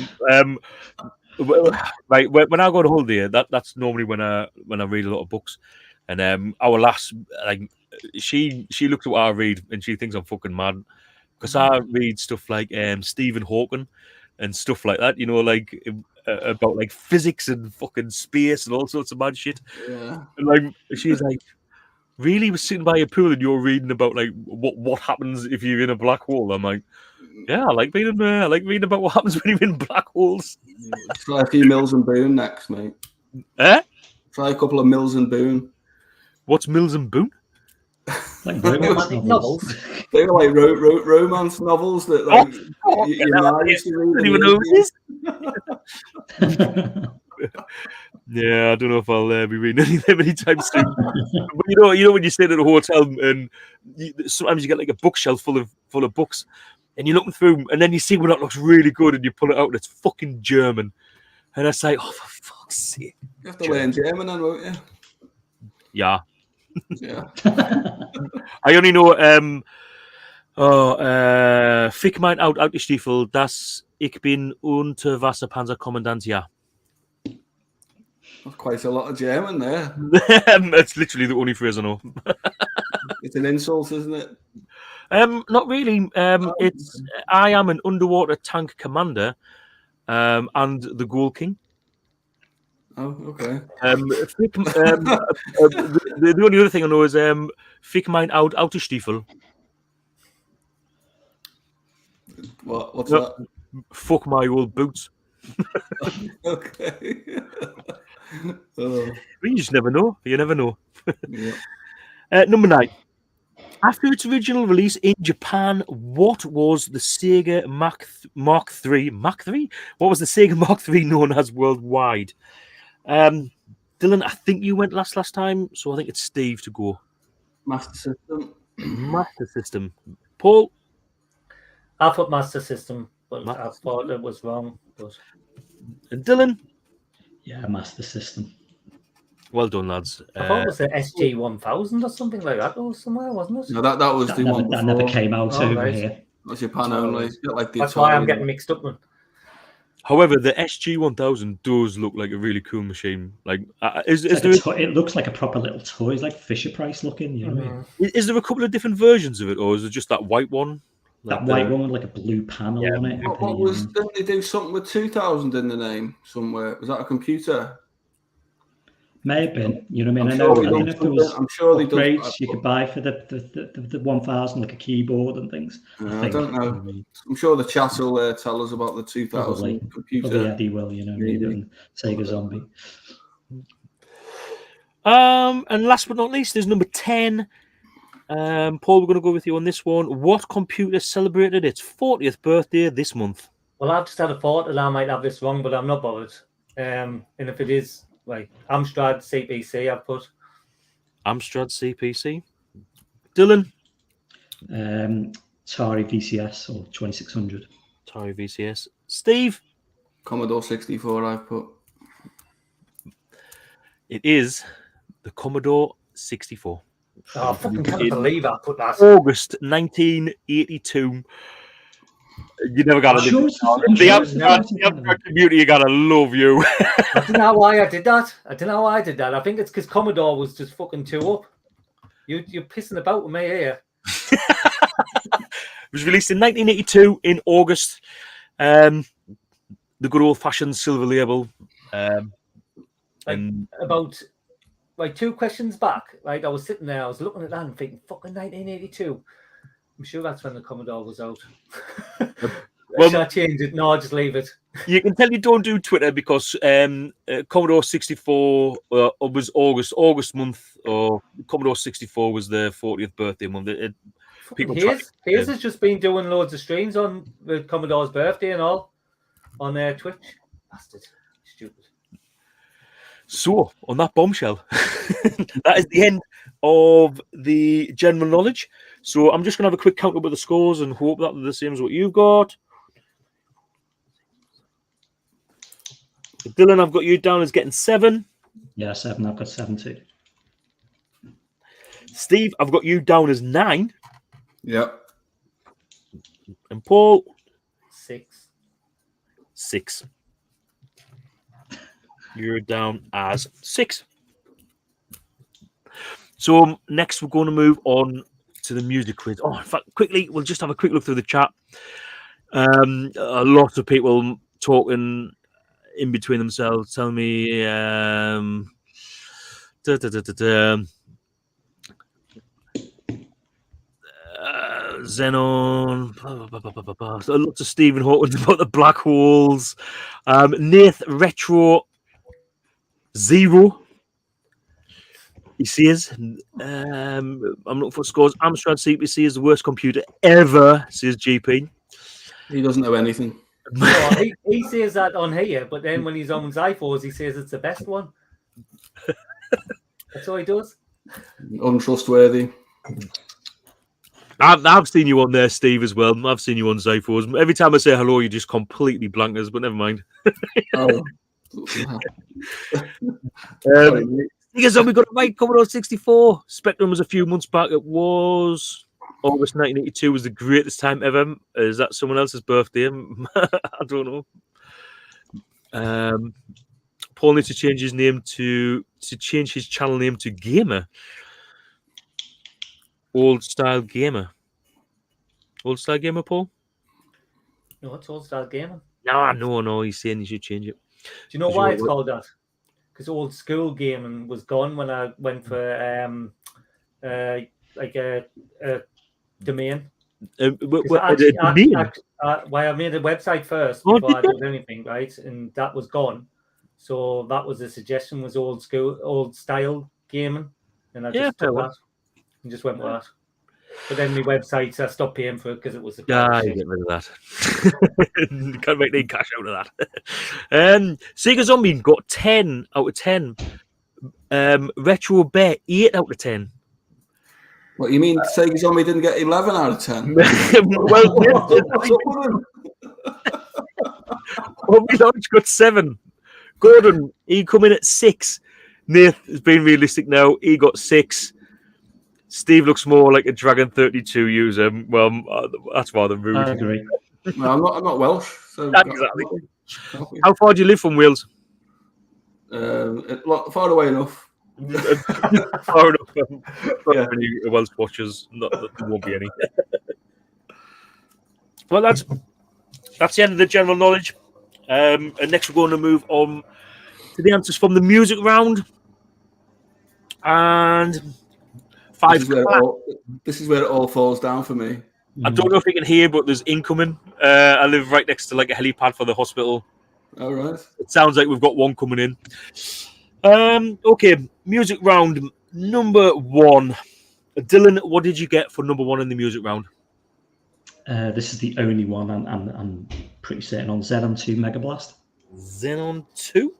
like when I go on holiday, that's normally when I read a lot of books. And our last, like, she looks at what I read and she thinks I'm fucking mad because I read stuff like Stephen Hawking and stuff like that. You know, like about like physics and fucking space and all sorts of mad shit. Yeah. And like she's like, really, we're sitting by a pool and you're reading about like what happens if you're in a black hole. I'm like, yeah, I like reading about what happens when you're in black holes. Try a few Mills and Boon next, mate. Try a couple of Mills and Boon. What's Mills and Boon? Like romantic novels. They were like romance novels that like Yeah, I don't know if I'll be reading any of them anytime soon. But you know when you stay at a hotel and sometimes you get like a bookshelf full of books, and you're looking through them, and then you see one that looks really good, and you pull it out, and it's fucking German, and I say, oh, for fuck's sake! You have to learn German, then, won't you? Yeah. Yeah. I only know Fick mein Autostiefel, das ich bin unter Wasserpanzerkommandant, ja. That's quite a lot of German there. That's literally the only phrase I know. It's an insult, isn't it? Not really. It's I am an underwater tank commander, and the Ghoul King. Oh, okay. The only other thing I know is Fick mein Autostiefel. What's that? Fuck my old boots. Okay. You just never know. You never know. Yeah. Number 9. After its original release in Japan, what was the Sega Mark III? What was the Sega Mark III known as worldwide? Dylan, I think you went last time, so I think it's Steve to go. Master System. Master System. Paul? I put Master System, but I thought it was wrong. And Dylan? Yeah, Master System. Well done, lads. I thought it was the SG 1000 or something like that, or somewhere, wasn't it? No, that was the one before. That never came out over right. here. That's Japan only. Like the That's Italian. why I'm getting mixed up with. However, the SG 1000 does look like a really cool machine. Like, it looks like a proper little toy. It's like Fisher Price looking. You know what I mean? Is there a couple of different versions of it, or is it just that white one? That white one with like a blue panel on it. Didn't they do something with 2000 in the name somewhere? Was that a computer? May have been. You know what I mean? I'm I don't know if there was upgrades you could buy for the 1000, like a keyboard and things. I don't know. I'm sure the chat will tell us about the 2000 computer. Probably Eddie will, you know, and Sega Zombie. And last but not least, there's number 10. Paul, we're going to go with you on this one. What computer celebrated its 40th birthday this month? Well, I've just had a thought that I might have this wrong, but I'm not bothered. And if it is, like Amstrad CPC, I've put. Amstrad CPC. Dylan? Atari VCS or 2600. Atari VCS. Steve? Commodore 64, I've put. It is the Commodore 64. Oh, I fucking can't believe I put that. August 1982. You never got to Sure, live. it's The Amstrad community, you gotta love you. I don't know why I did that. I think it's because Commodore was just fucking too up. You're pissing about with me here. It was released in 1982 in August. The good old-fashioned silver label. About like 2 questions back, right? I was sitting there, I was looking at that and thinking, fucking 1982. I'm sure that's when the Commodore was out. Well, should I change it? No, I'll just leave it. You can tell you don't do Twitter because Commodore 64 was August month, or Commodore 64 was their 40th birthday month. Hayes has just been doing loads of streams on Commodore's birthday and all on their Twitch. Bastard. Stupid. So, on that bombshell, that is the end of the general knowledge. So, I'm just going to have a quick count up of the scores and hope that they're the same as what you've got. Dylan, I've got you down as getting 7. Yeah, 7. I've got 7 too. Steve, I've got you down as 9. Yep. And Paul? 6. You're down as 6. So next we're going to move on to the music quiz. Oh, in fact, quickly, we'll just have a quick look through the chat. A lot of people talking in between themselves, telling me Xenon, lots of Stephen Hawkins about the black holes. Nath Retro 0. He says, I'm looking for scores. Amstrad CPC is the worst computer ever, says GP. He doesn't know anything. No, he says that on here, but then when he's on Zyphos, he says it's the best one. That's all he does. Untrustworthy. I've seen you on there, Steve, as well. I've seen you on Zyphos. Every time I say hello, you just completely blank us, but never mind. Oh. Because we got it right, Commodore 64. Spectrum was a few months back. It was August 1982 was the greatest time ever. Is that someone else's birthday? I don't know. Paul needs to change his name to change his channel name to Gamer. Old Style Gamer. Old Style Gamer, Paul? No, it's Old Style Gamer. No. He's saying you should change it. Do you know why it's called that? Because Old School Gaming was gone when I went for like a domain. Why I made a website first before I did anything, right? And that was gone. So that was the suggestion, was old style gaming. And I just took that and just went with that. But then my websites, I stopped paying for it because it was the get rid of that. Can't make any cash out of that. Sega Zombie got 10 out of 10. RetroB8 8 out of 10. What you mean? Sega Zombie didn't get 11 out of 10? We got 7. Gordon, he come in at 6. Nath has been realistic now. He got 6. Steve looks more like a Dragon 32 user. Well, that's rather rude. I agree. No, I'm not Welsh. So exactly. How far do you live from Wales? Far away enough. Far enough. Yeah. Any Welsh watchers, there won't be any. Well, that's the end of the general knowledge. And next we're going to move on to the answers from the music round. And this is where it all falls down for me. I don't know if you can hear, but there's incoming. I live right next to like a helipad for the hospital. All right. It sounds like we've got one coming in. Okay, music round number 1. Dylan, what did you get for number 1 in the music round? This is the only one I'm pretty certain on. Xenon 2 Mega Blast. Xenon 2?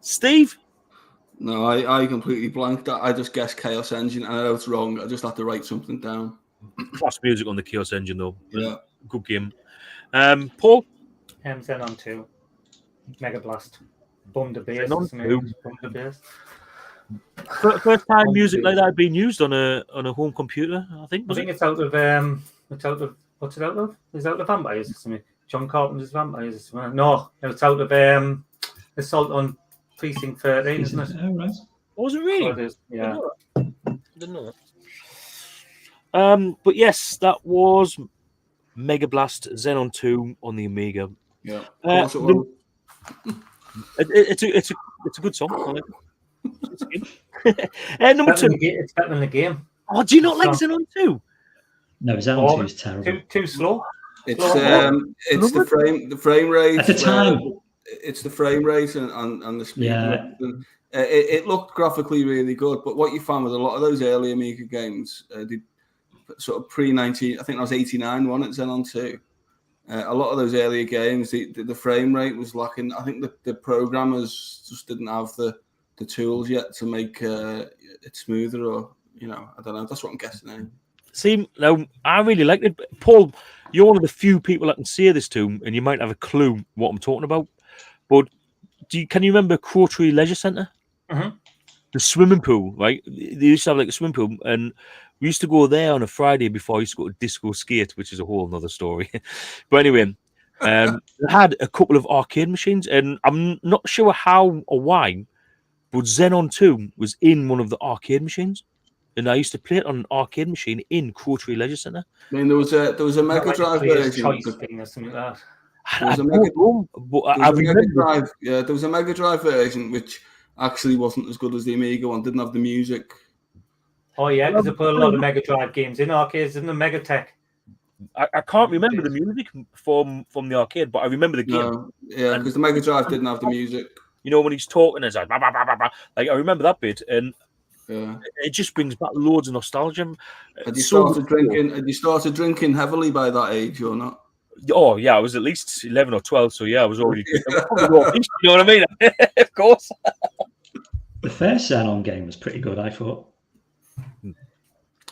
Steve? No, I completely blanked. I just guessed Chaos Engine. I know it's wrong. I just had to write something down. Class music on the Chaos Engine, though. Yeah. Good game. Paul? Xenon 2 Mega Blast. Bum the bass. First time music like that had been used on a home computer, I think. I think it's out of What's it out of? Is it out of Vampires or something? John Carpenter's Vampires or something? No, it's out of Assault on Precinct 13, isn't it? Oh, right. Was it really? Oh, it is. Yeah. Didn't know that. But yes, that was Mega Blast Xenon 2 on the Amiga. Yeah. Of course it was. It's a good song. I like it. It's good. Number 2. It's better than the game. Oh, do you not like Xenon 2? No, Xenon 2 is terrible. Too slow. It's the frame rate At the time. It's the frame rate and the speed. Yeah. It looked graphically really good, but what you found with a lot of those early Amiga games, they sort of pre-19, I think that was 89 one at Xenon 2. A lot of those earlier games, the frame rate was lacking. I think the programmers just didn't have the tools yet to make it smoother, or I don't know. That's what I'm guessing. Anyway. See, now I really liked it. Paul, you're one of the few people I can say this to, and you might have a clue what I'm talking about. But can you remember Rotary Leisure Centre? Mm-hmm. The swimming pool, right? They used to have like a swimming pool, and we used to go there on a Friday before I used to go to disco skate, which is a whole other story. But anyway, they had a couple of arcade machines, and I'm not sure how or why, but Xenon 2 was in one of the arcade machines, and I used to play it on an arcade machine in Rotary Leisure Centre. I mean, there was a Mega Drive version. Thing or something like that. There was a Mega Drive version which actually wasn't as good as the Amiga one. Didn't have the music. Oh yeah, because they put a lot of Mega Drive games in arcades, isn't it? Mega Tech. I can't remember the music from the arcade, but I remember the game. No, yeah, because the Mega Drive didn't have the music. When he's talking, it's like, bah, bah, bah, bah, bah. Like I remember that bit, and yeah, it just brings back loads of nostalgia. Had you started drinking heavily by that age or not? Oh yeah, I was at least 11 or 12, so yeah, I was already. You know what I mean? Of course. The first Xenon game was pretty good, I thought. I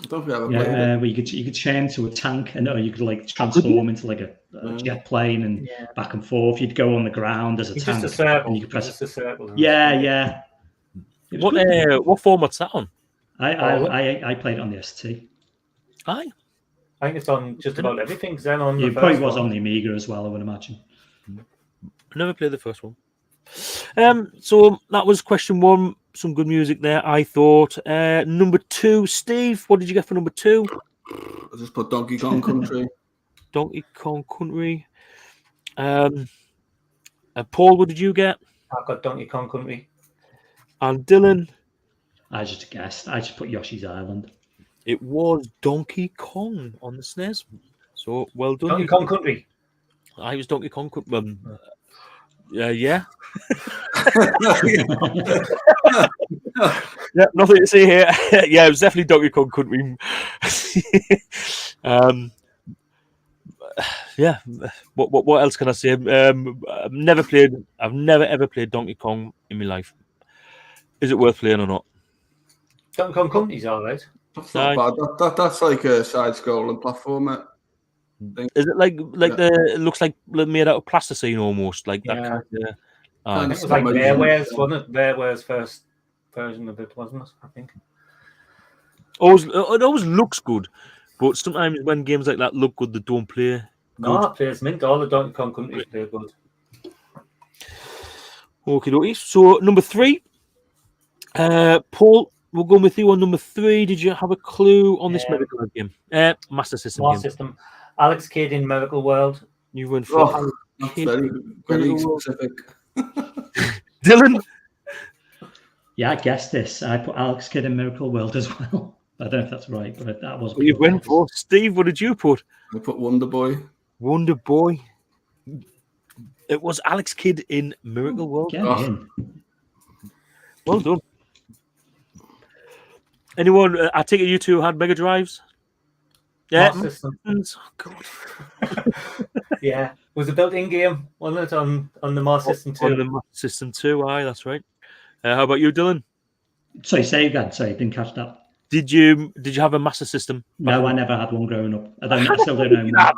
don't think I ever played it. Where you could chain to a tank, and you could like transform into like a jet plane and back and forth. You'd go on the ground as a tank, just a circle. and you could press just a circle. Yeah. What format's that on? I played it on the ST. Aye. I think it's on just about everything. Xenon. It probably was on the Amiga as well, I would imagine. I never played the first one. So that was question 1. Some good music there, I thought. Number 2, Steve, what did you get for number 2? I just put Donkey Kong Country. Donkey Kong Country. Paul, what did you get? I've got Donkey Kong Country. And Dylan? I just guessed. I just put Yoshi's Island. It was Donkey Kong on the SNES. So well done. Donkey Kong Country. I was Donkey Kong Country. Yeah. Yeah, nothing to say here. Yeah, it was definitely Donkey Kong Country. Yeah. What else can I say? I've never ever played Donkey Kong in my life. Is it worth playing or not? Donkey Kong Country's all right. That's not bad. That's like a side-scrolling platformer. Is it like it looks like made out of plasticine almost, like that kind of. I think it was like Rareware's, wasn't it? Rareware's first version of it, wasn't it? I think. It always looks good, but sometimes when games like that look good, they don't play. No, it plays mint. All the Donkey Kong Country play good. Okay. So number 3, Paul. We'll go with you on number 3. Did you have a clue on this Mega Drive game? Master System game. System. Alex Kidd in Miracle World. You went for very, very specific. Dylan? Yeah, I guessed this. I put Alex Kidd in Miracle World as well. I don't know if that's right, but that was. You went for Steve. What did you put? I put Wonder Boy. Wonder Boy. It was Alex Kidd in Miracle World. Well done. Anyone? I take it you two had Mega Drives. Yeah. Oh, God. Yeah. Was a built-in game, wasn't it, on the Master System 2? On the Master System 2, aye, that's right. How about you, Dylan? Sorry, say again. Sorry, didn't catch that. Did you have a Master System? No, I never had one growing up. I still don't know.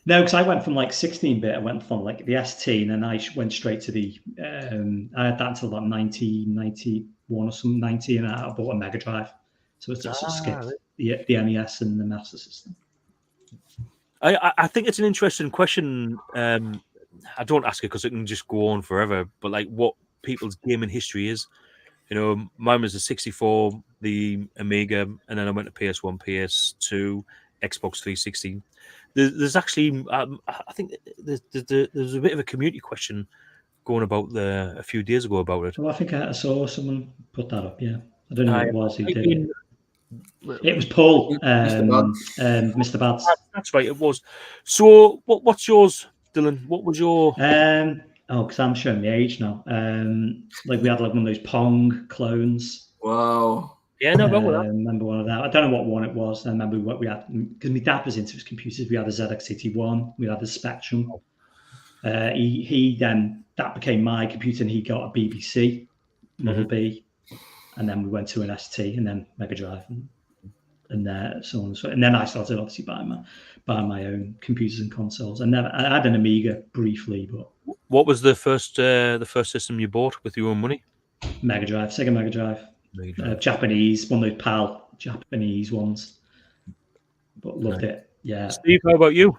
No, because I went from like 16-bit. I went from like the ST, and then I went straight to the. I had that until about 1991 or something, 90, and I bought a Mega Drive. So it's just skipped the NES and the Master System. I think it's an interesting question. I don't ask it because it can just go on forever. But like, what people's gaming history is. Mine was the 64, the Amiga, and then I went to PS1, PS2, Xbox 360. There's actually, I think there's a bit of a community question going about a few days ago about it. Well, I think I saw someone put that up. Yeah, I don't know who it was who did it. It was Paul, Mr. Bads. That's right, it was. So, what's yours, Dylan? What was your? Because I'm showing the age now. Like we had like one of those Pong clones. Wow. Yeah, no, but I remember one of that. I don't know what one it was. I remember what we had because my dad was into his computers. We had a ZX81. We had a Spectrum. He then that became my computer, and he got a BBC Model B, and then we went to an ST, and then Mega Drive, and so on and so. And then I started obviously buying my own computers and consoles. I had an Amiga briefly, but what was the first system you bought with your own money? Mega Drive, Sega Mega Drive. Japanese, one of those PAL Japanese ones, but loved it. Yeah. Steve, how about you?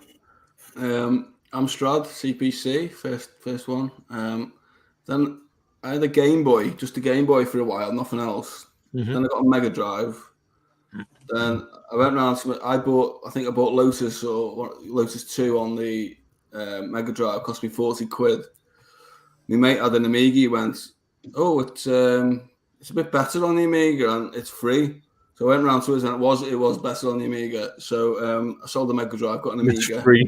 Amstrad CPC, first one. Then I had a Game Boy, just a Game Boy for a while, nothing else. Then I got a Mega Drive. Then I went around. I bought Lotus or Lotus 2 on the Mega Drive. It cost me 40 quid. My mate had an Amiga. He went, "Oh, it's a bit better on the Amiga and it's free." So I went around to us and it was better on the Amiga. So I sold the Mega Drive, got an Amiga. It's free.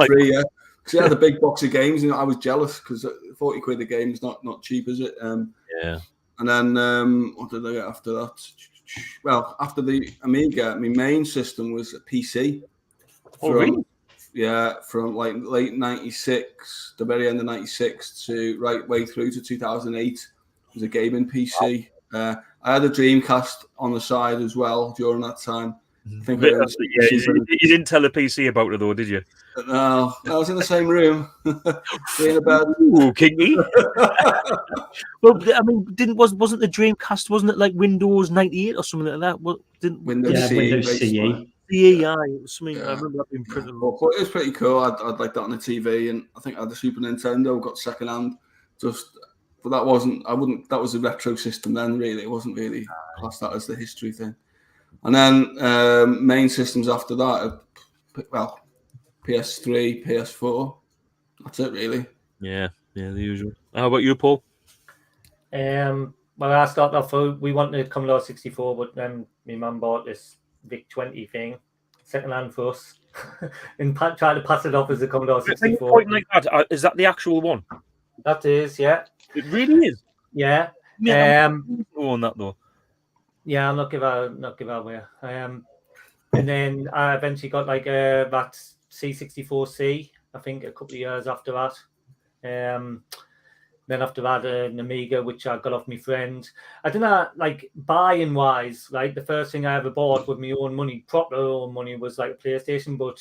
Free, yeah. Because he had a big box of games, and I was jealous because 40 quid a game is not cheap, is it? Yeah. And then what did I get after that? Well, after the Amiga, my main system was a PC. Really? Yeah, from like late 96, the very end of 96 to right way through to 2008. It was a gaming PC. Wow. I had a Dreamcast on the side as well during that time. I think you didn't tell the PC about it though, did you? No, I was in the same room. In a bed. Ooh, kinky. Well, I mean, wasn't the Dreamcast? Wasn't it like Windows 98 or something like that? Windows CE. CE, yeah. It was something. I remember that being printed. But it was pretty cool. I'd like that on the TV, and I think I had the Super Nintendo. Got second hand. But that wasn't. That was a retro system then. Really, it wasn't really classed that as the history thing. And then main systems after that. Well, PS3, PS4. That's it, really. Yeah, the usual. How about you, Paul? Well, I started off. We wanted a Commodore 64, but then my mum bought this VIC 20 thing, second hand for us, and tried to pass it off as a Commodore 64. Point like that. Is that the actual one? That is, yeah. It really is. Yeah. On that though. Yeah, I'm not give away. And then I eventually got like that C64C. I think a couple of years after that. Then after that, an Amiga, which I got off my friend. I don't know, like buying wise, right? The first thing I ever bought with my own money, proper own money, was like a PlayStation. But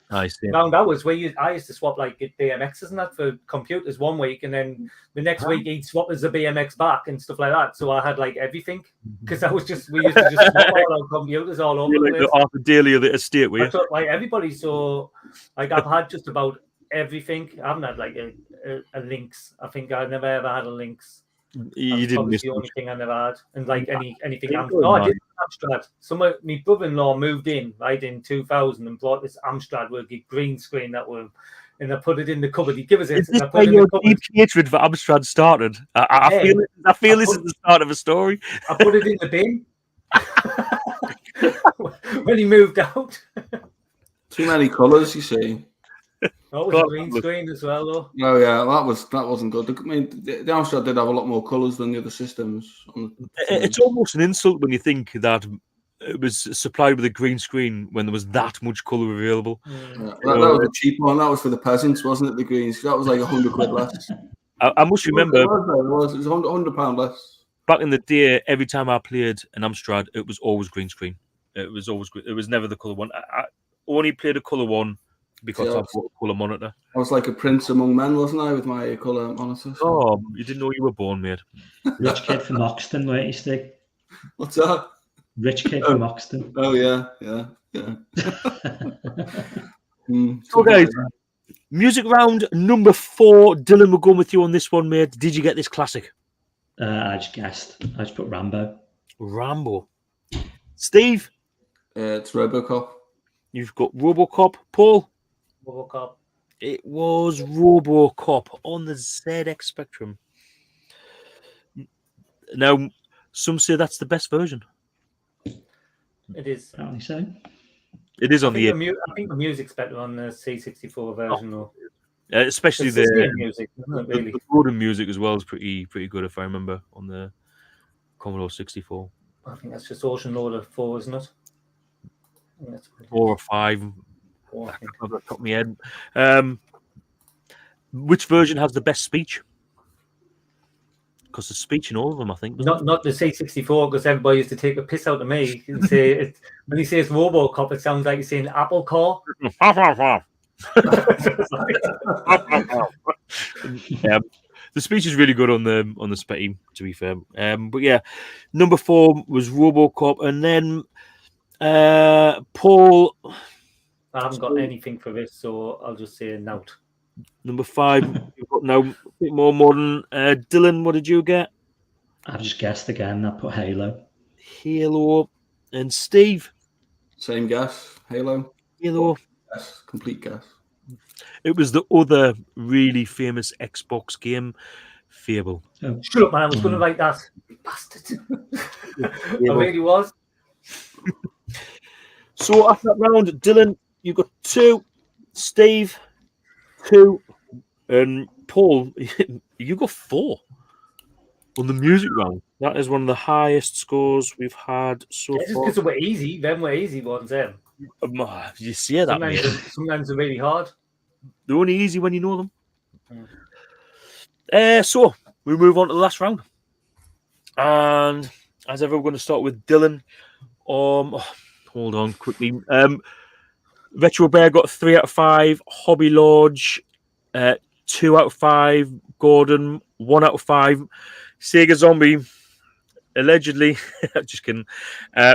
I found out was I used to swap like BMXs and that for computers one week, and then the next week he'd swap as a BMX back and stuff like that. So I had like everything because we used to just swap all our computers all over the place. The Arthur Daly of the estate, were you? Like everybody, so like I've had just about everything. I haven't had like a Lynx. I think I never ever had a Lynx. You didn't miss the only thing I never had, and like anything. I did Amstrad. My brother-in-law moved in right in 2000 and brought this Amstrad with a green screen that were, and I put it in the cupboard. He gave us it. Is this where your deep hatred for Amstrad started? I feel this is the start of a story. I put it in the bin when he moved out. Too many colours, you see. That was a green screen as well, though. Oh yeah, that wasn't good. I mean, the Amstrad did have a lot more colours than the other systems. It's almost an insult when you think that it was supplied with a green screen when there was that much colour available. Yeah, that was a cheap one. That was for the peasants, wasn't it? The greens. That was like 100 quid less. I must remember. It was £100 less. Back in the day, every time I played an Amstrad, it was always green screen. It was always. It was never the colour one. I only played a colour one because I bought a colour monitor. I was like a prince among men, wasn't I, with my colour monitor? So. Oh, you didn't know you were born, mate. Rich kid from Oxton, weren't you, Stig? What's that? Rich kid from Oxton. Oh, yeah. Yeah. So, guys, music round number 4. Dylan, we're going with you on this one, mate. Did you get this classic? I just guessed. I just put Rambo. Rambo. Steve? It's RoboCop. You've got RoboCop. Paul? RoboCop. It was RoboCop on the ZX Spectrum. Now, some say that's the best version. It is. Apparently so. It is on I think the music's better on the C64 version, though. Especially It's the same the music, isn't it, really? the modern music as well is pretty good, if I remember, on the Commodore 64. I think that's just Ocean Loader 4, isn't it? I think that's 4 or 5. 4, I think. Off the top of my head. Which version has the best speech? Because the speech in all of them, I think. Not the C64, because everybody used to take a piss out of me and say when he says RoboCop, it sounds like he's saying Apple Core. The speech is really good on the Spectrum, to be fair. But yeah, number 4 was RoboCop, and then Paul. I haven't got anything for this, so I'll just say Nout. Number 5, you've got now a bit more modern. Dylan, what did you get? I've just guessed again. I put Halo. Halo. And Steve? Same guess. Halo. Halo. Yes, complete guess. It was the other really famous Xbox game, Fable. Oh. Shut up, man. I was going to write that. You bastard. I really was. So after that round, Dylan, you got 2. Steve, 2. And Paul, you got 4 on the music round. That is one of the highest scores we've had so Just far. because they were easy. Them were easy ones, them. You see that, mate? Sometimes they're really hard. They're only easy when you know them. So we move on to the last round. And as ever, we're going to start with Dylan. Hold on quickly. RetroB8 got 3 out of 5. Hobby Lodge, 2 out of 5. Gordon, 1 out of 5. Sega Zombie, allegedly, just kidding.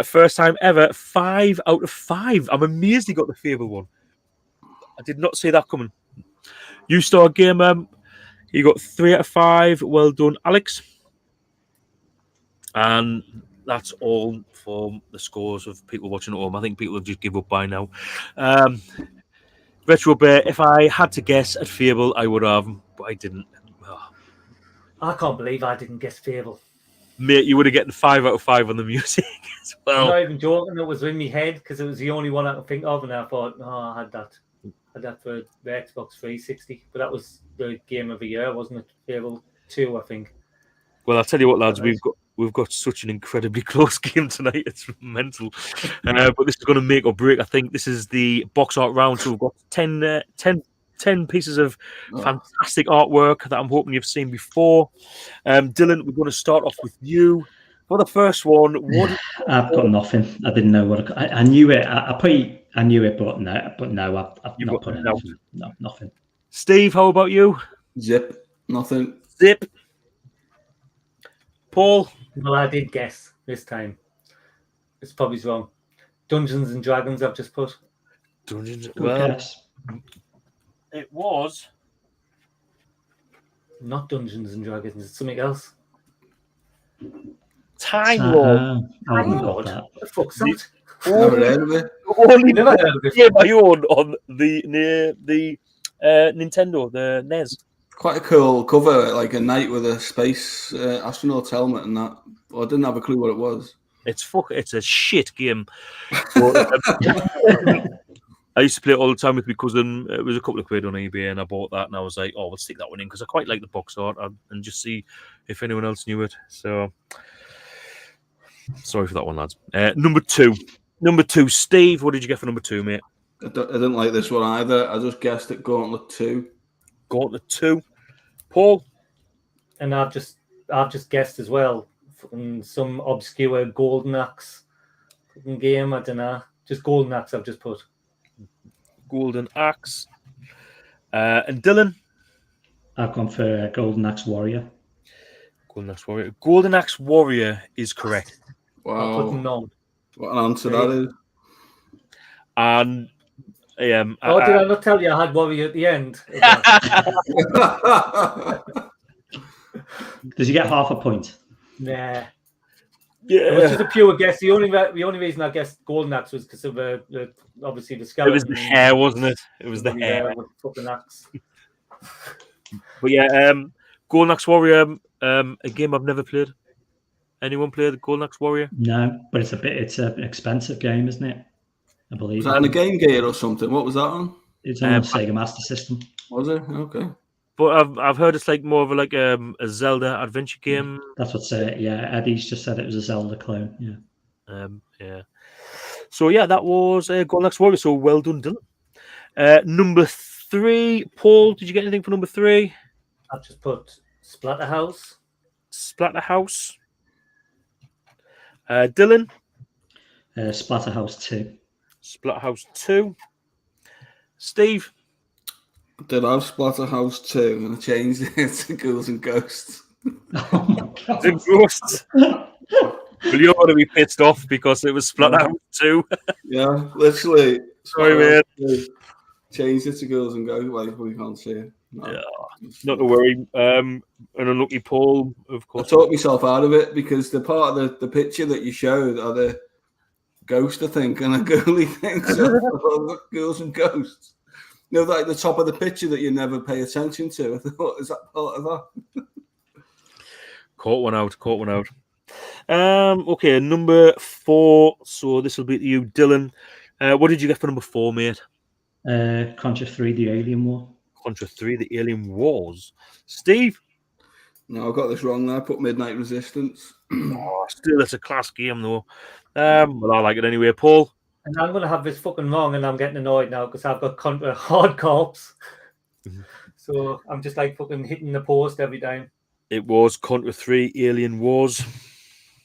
First time ever, 5 out of 5. I'm amazed he got the favourite one. I did not see that coming. You Star Gamer, you got 3 out of 5. Well done, Alex. And that's all for the scores of people watching at home. I think people have just given up by now. RetroB8, if I had to guess at Fable, I would have, but I didn't. Oh. I can't believe I didn't guess Fable. Mate, you would have gotten 5 out of 5 on the music as well. I'm not even joking. It was in my head because it was the only one I could think of, and I thought, I had that. I had that for the Xbox 360, but that was the game of the year, wasn't it? Fable 2, I think. Well, I'll tell you what, lads, we've got such an incredibly close game tonight. It's mental. But this is going to make or break. I think this is the box art round, so we've got 10 pieces of fantastic artwork that I'm hoping you've seen before. Dylan, we're going to start off with you. For the first one, I've got nothing. I didn't know what I knew it. I knew it, but no, I've not put anything. No, nothing. Steve, how about you? Zip, nothing. Zip. Paul? Well, I did guess this time. It's probably wrong. Dungeons and Dragons, I've just put. Dungeons. Well, it was not Dungeons and Dragons. It's something else. Time Lord. Time Lord. What the fuck's that? Never heard of it. Only never heard of it. Yeah, my own on the Nintendo, the NES. Quite a cool cover, like a knight with a space astronaut's helmet and that. Well, I didn't have a clue what it was. It's a shit game. But, I used to play it all the time with my cousin. It was a couple of quid on eBay, and I bought that, and I was like, "Oh, we'll stick that one in," because I quite like the box art and just see if anyone else knew it. So, sorry for that one, lads. Number two, Steve. What did you get for number 2, mate? I didn't like this one either. I just guessed at Gauntlet 2. Gauntlet 2. Paul? And I've just guessed as well. Some obscure Golden Axe game. I don't know. Just Golden Axe. I've just put. Golden Axe. And Dylan? I've gone for Golden Axe Warrior. Golden Axe Warrior. Golden Axe Warrior is correct. Wow. None. What an answer that is. And did I not tell you I had Warrior at the end? Does he get half a point? Nah. Yeah, It was just a pure guess. The only reason I guessed Golden Axe was because of obviously the skeleton. it was the hair, wasn't it? It was the hair. With fucking axe. But yeah, Golden Axe Warrior, a game I've never played. Anyone played Golden Axe Warrior? No, but it's an expensive game, isn't it? I believe. Was that on a Game Gear or something? What was that on? It's on the Sega Master System. Was it? Okay. But I've heard it's like more of a Zelda adventure game. That's what's yeah. Eddie's just said it was a Zelda clone. Yeah. Yeah. So yeah, that was Golden Axe Warrior. So well done, Dylan. Number 3, Paul. Did you get anything for number 3? I've just put Splatterhouse. Splatterhouse. Dylan. Splatterhouse 2. Splatterhouse 2. Steve. I did have Splatterhouse 2 and I changed it to Ghouls and Ghosts. Oh my god. The Ghosts. Well, you're going to be pissed off because it was Splatterhouse 2. Yeah, literally. Sorry, man. Changed it to Ghouls and Ghosts. Like, we can't see it. No. Yeah, not to worry. An unlucky Paul, of course. I talked myself out of it because the part of the picture that you showed are the ghost, I think, and a ghoulie thing. So, Ghouls and Ghosts. You know, like the top of the picture that you never pay attention to. I thought, is that part of that? Caught one out. Okay, number 4. So this will be you, Dylan. What did you get for number 4, mate? Contra 3, The Alien War. Contra 3, The Alien Wars. Steve? No, I got this wrong there. I put Midnight Resistance. Still, it's a class game, though. Well, I like it anyway. Paul? And I'm going to have this fucking wrong, and I'm getting annoyed now because I've got Contra Hard Corps. So I'm just like fucking hitting the post every time. It was Contra 3, Alien Wars.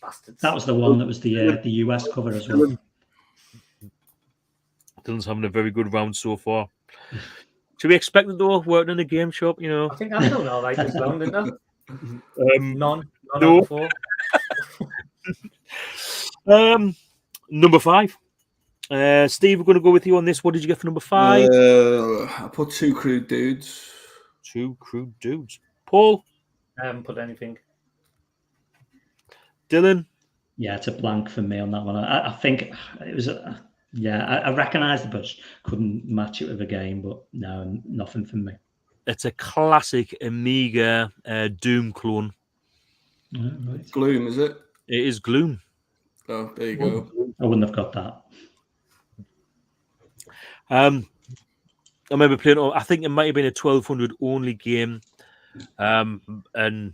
Bastards. That was the one that was the US cover as well. Dylan's having a very good round so far. Should we expect it, though, working in a game shop, you know? I think I'm doing all right this round, didn't I? None no. before. Number 5. Steve, we're going to go with you on this. What did you get for number 5? I put 2 Crude Dudes. 2 Crude Dudes. Paul? I haven't put anything. Dylan? Yeah, it's a blank for me on that one. I think it was I recognised it, but couldn't match it with a game. But no, nothing from me. It's a classic Amiga Doom clone. Right. Gloom, is it? It is Gloom. Oh, there you go. I wouldn't have got that. I remember playing. I think it might have been a 1200 only game, and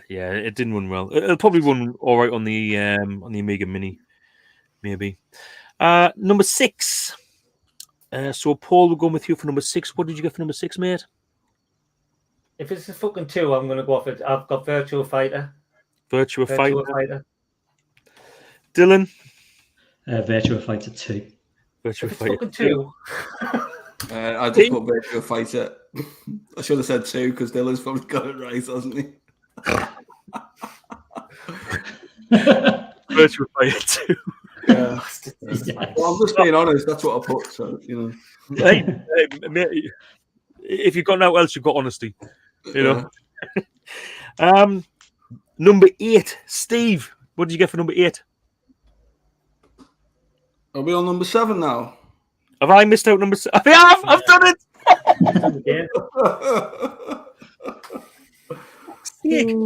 yeah, it didn't run well. It'll probably run all right on the Amiga Mini, maybe. Number 6. So Paul, we're going with you for number 6. What did you get for number 6, mate? If it's a fucking 2, I'm going to go off it. I've got Virtua Fighter. Virtua Fighter. Dylan? Virtua Fighter 2. Virtua It's Fighter fucking 2. I just put Virtua Fighter. I should have said 2 because Dylan's probably got it right, hasn't he? Virtua Fighter 2. Yeah. Yes. Well, I'm just being honest. That's what I put. So Hey, mate, if you've got no else, you've got honesty. You know. Number 8, Steve. What did you get for number 8? Are we on number 7 now? Have I missed out number 7? I've done it. Sick.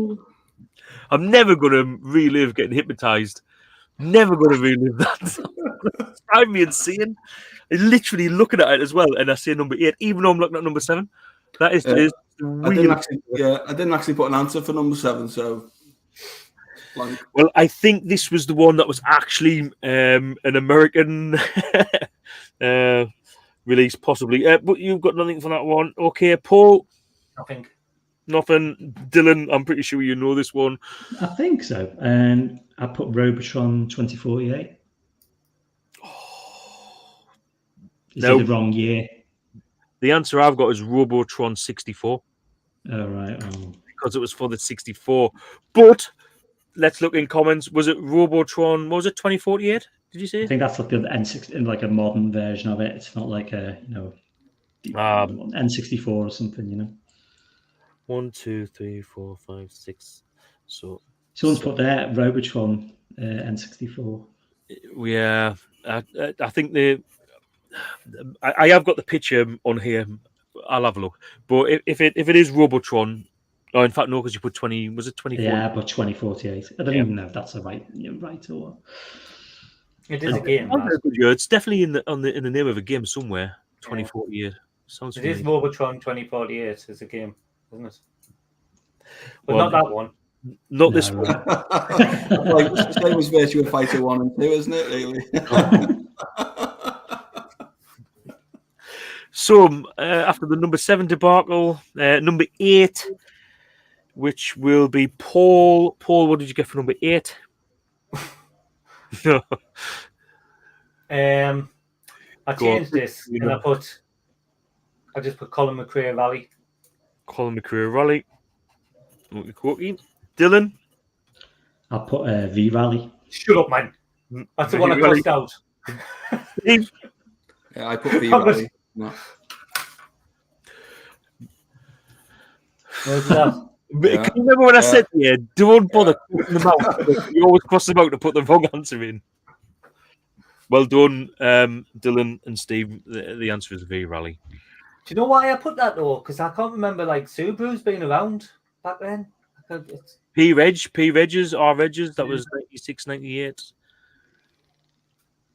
I'm never going to relive getting hypnotized. Never going to relive that. I'm insane. I'm literally looking at it as well, and I say number 8, even though I'm looking at number 7. That is weird. I didn't actually put an answer for number 7, so. Well, I think this was the one that was actually an American release, possibly. But you've got nothing for that one. Okay, Paul? Nothing. Dylan, I'm pretty sure you know this one. I think so. And I put Robotron 2048. Is it the wrong year? The answer I've got is Robotron 64. Oh, right. Because it was for the 64. But let's look in comments. Was it Robotron? What was it? 2048? Did you say? I think that's like the N6 in like a modern version of it. It's not like a N64 or something. 1, 2, 3, 4, 5, 6. So someone's put there Robotron N64. Yeah, I think I have got the picture on here. I'll have a look. But if it is Robotron, oh, in fact, no, because you put 20. Was it 24? Yeah, but 2048. I don't even know if that's a right or. It is a game. It's definitely in the name of a game somewhere. 2048. Sounds. It is Robotron 2048 is a game, isn't it? But not that one. Not this one. Like, it's the same as Virtua Fighter 1 and 2, isn't it, really? So, after the number 7 debacle, number 8, which will be Paul. Paul, what did you get for number 8? No. I changed this and I just put Colin McRae Rally. Colin McRae Rally. Dylan? I'll put V Rally. Shut up, man. That's the one I crossed out. Steve? Yeah, I put V Rally. No. Where's that? Yeah. Can you remember when I said to you, don't bother crossing them out? You always cross them out to put the wrong answer in. Well done, Dylan and Steve. The answer is V Rally. Do you know why I put that though? Because I can't remember like Subaru's being around back then. P-Regs, R-Regs, that was 96, 98.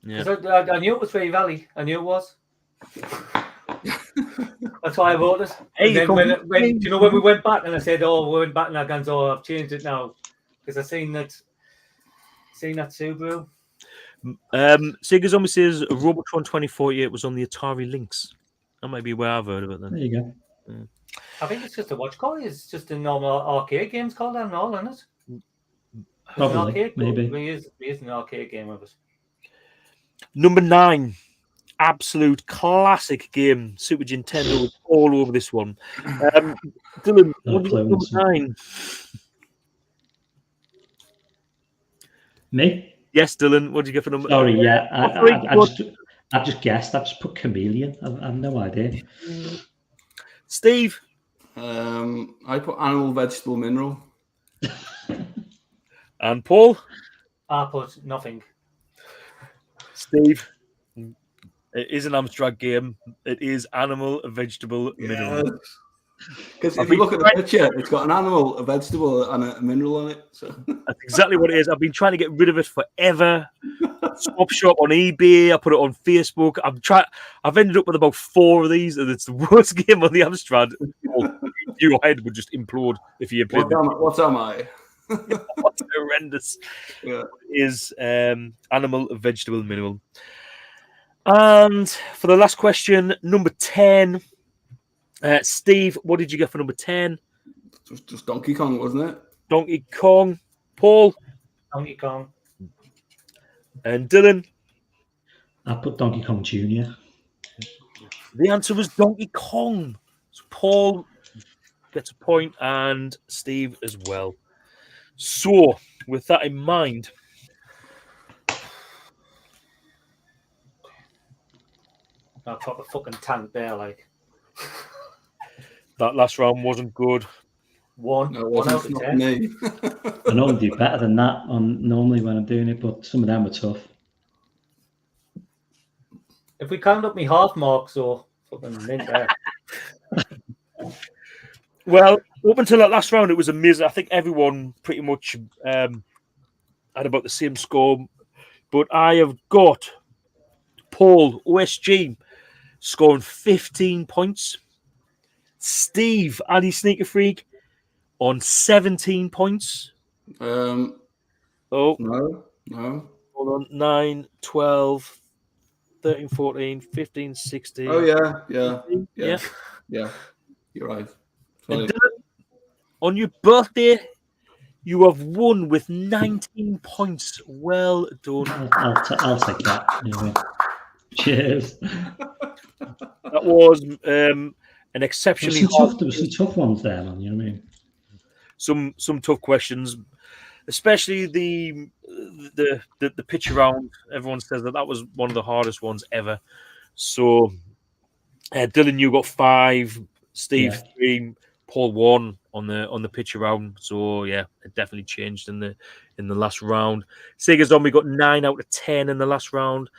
Yeah. I knew it was V Rally. I knew it was. That's why I wrote it. Hey, and then when you know when we went back and I said, "Oh, we went back and I gone, oh, I've changed it now," because I seen that Subaru. Sega Zombie says Robotron 2048 was on the Atari Lynx. That might be where I've heard of it then. There you go. Yeah. I think it's just a watch call. It's just a normal arcade game's called that and all, isn't it? Probably, maybe. It is an arcade game of it. Number 9. Absolute classic game. Super Nintendo was all over this one. Dylan, what did you number 9? Me? Yes, Dylan. What did you get for number? Sorry, yeah. I just guessed. I just put Chameleon. I have no idea. Steve? I put Animal, Vegetable, Mineral. And Paul? I put nothing. Steve? It is an Amstrad game. It is Animal, Vegetable, Mineral. Because if you look at the picture, it's got an animal, a vegetable, and a mineral on it. So. That's exactly what it is. I've been trying to get rid of it forever. Swap shop on eBay. I put it on Facebook. I've ended up with about 4 of these, and it's the worst game on the Amstrad. Your head would just implode if you played. What am I? What's horrendous? Yeah. Is Animal, Vegetable, Mineral. And for the last question, number 10. Steve, what did you get for number 10? Just Donkey Kong, wasn't it? Donkey Kong. Paul? Donkey Kong. And Dylan? I put Donkey Kong Jr. The answer was Donkey Kong. So Paul gets a point and Steve as well. So, with that in mind... I'll top a fucking tank there, like... That last round wasn't good. One out of 10. I normally do better than that normally when I'm doing it, but some of them were tough. If we count up my half marks, or fucking mint there. Well, up until that last round, it was amazing. I think everyone pretty much had about the same score, but I have got Paul O.S.G. scoring 15 points. Steve, Adisneakerfreak, on 17 points. No. Hold on. 9, 12, 13, 14, 15, 16. Oh, yeah. You're right. And Dylan, on your birthday, you have won with 19 points. Well done. I'll take that. Anyway. Cheers. That was an exceptionally there were some tough ones there, man. You know what I mean? Some tough questions. especially the pitch around. Everyone says that was one of the hardest ones ever. So, Dylan, you got 5, Steve 3, Paul 1 on the pitch around. So yeah, it definitely changed in the last round. Sega Zombie got 9 out of 10 in the last round.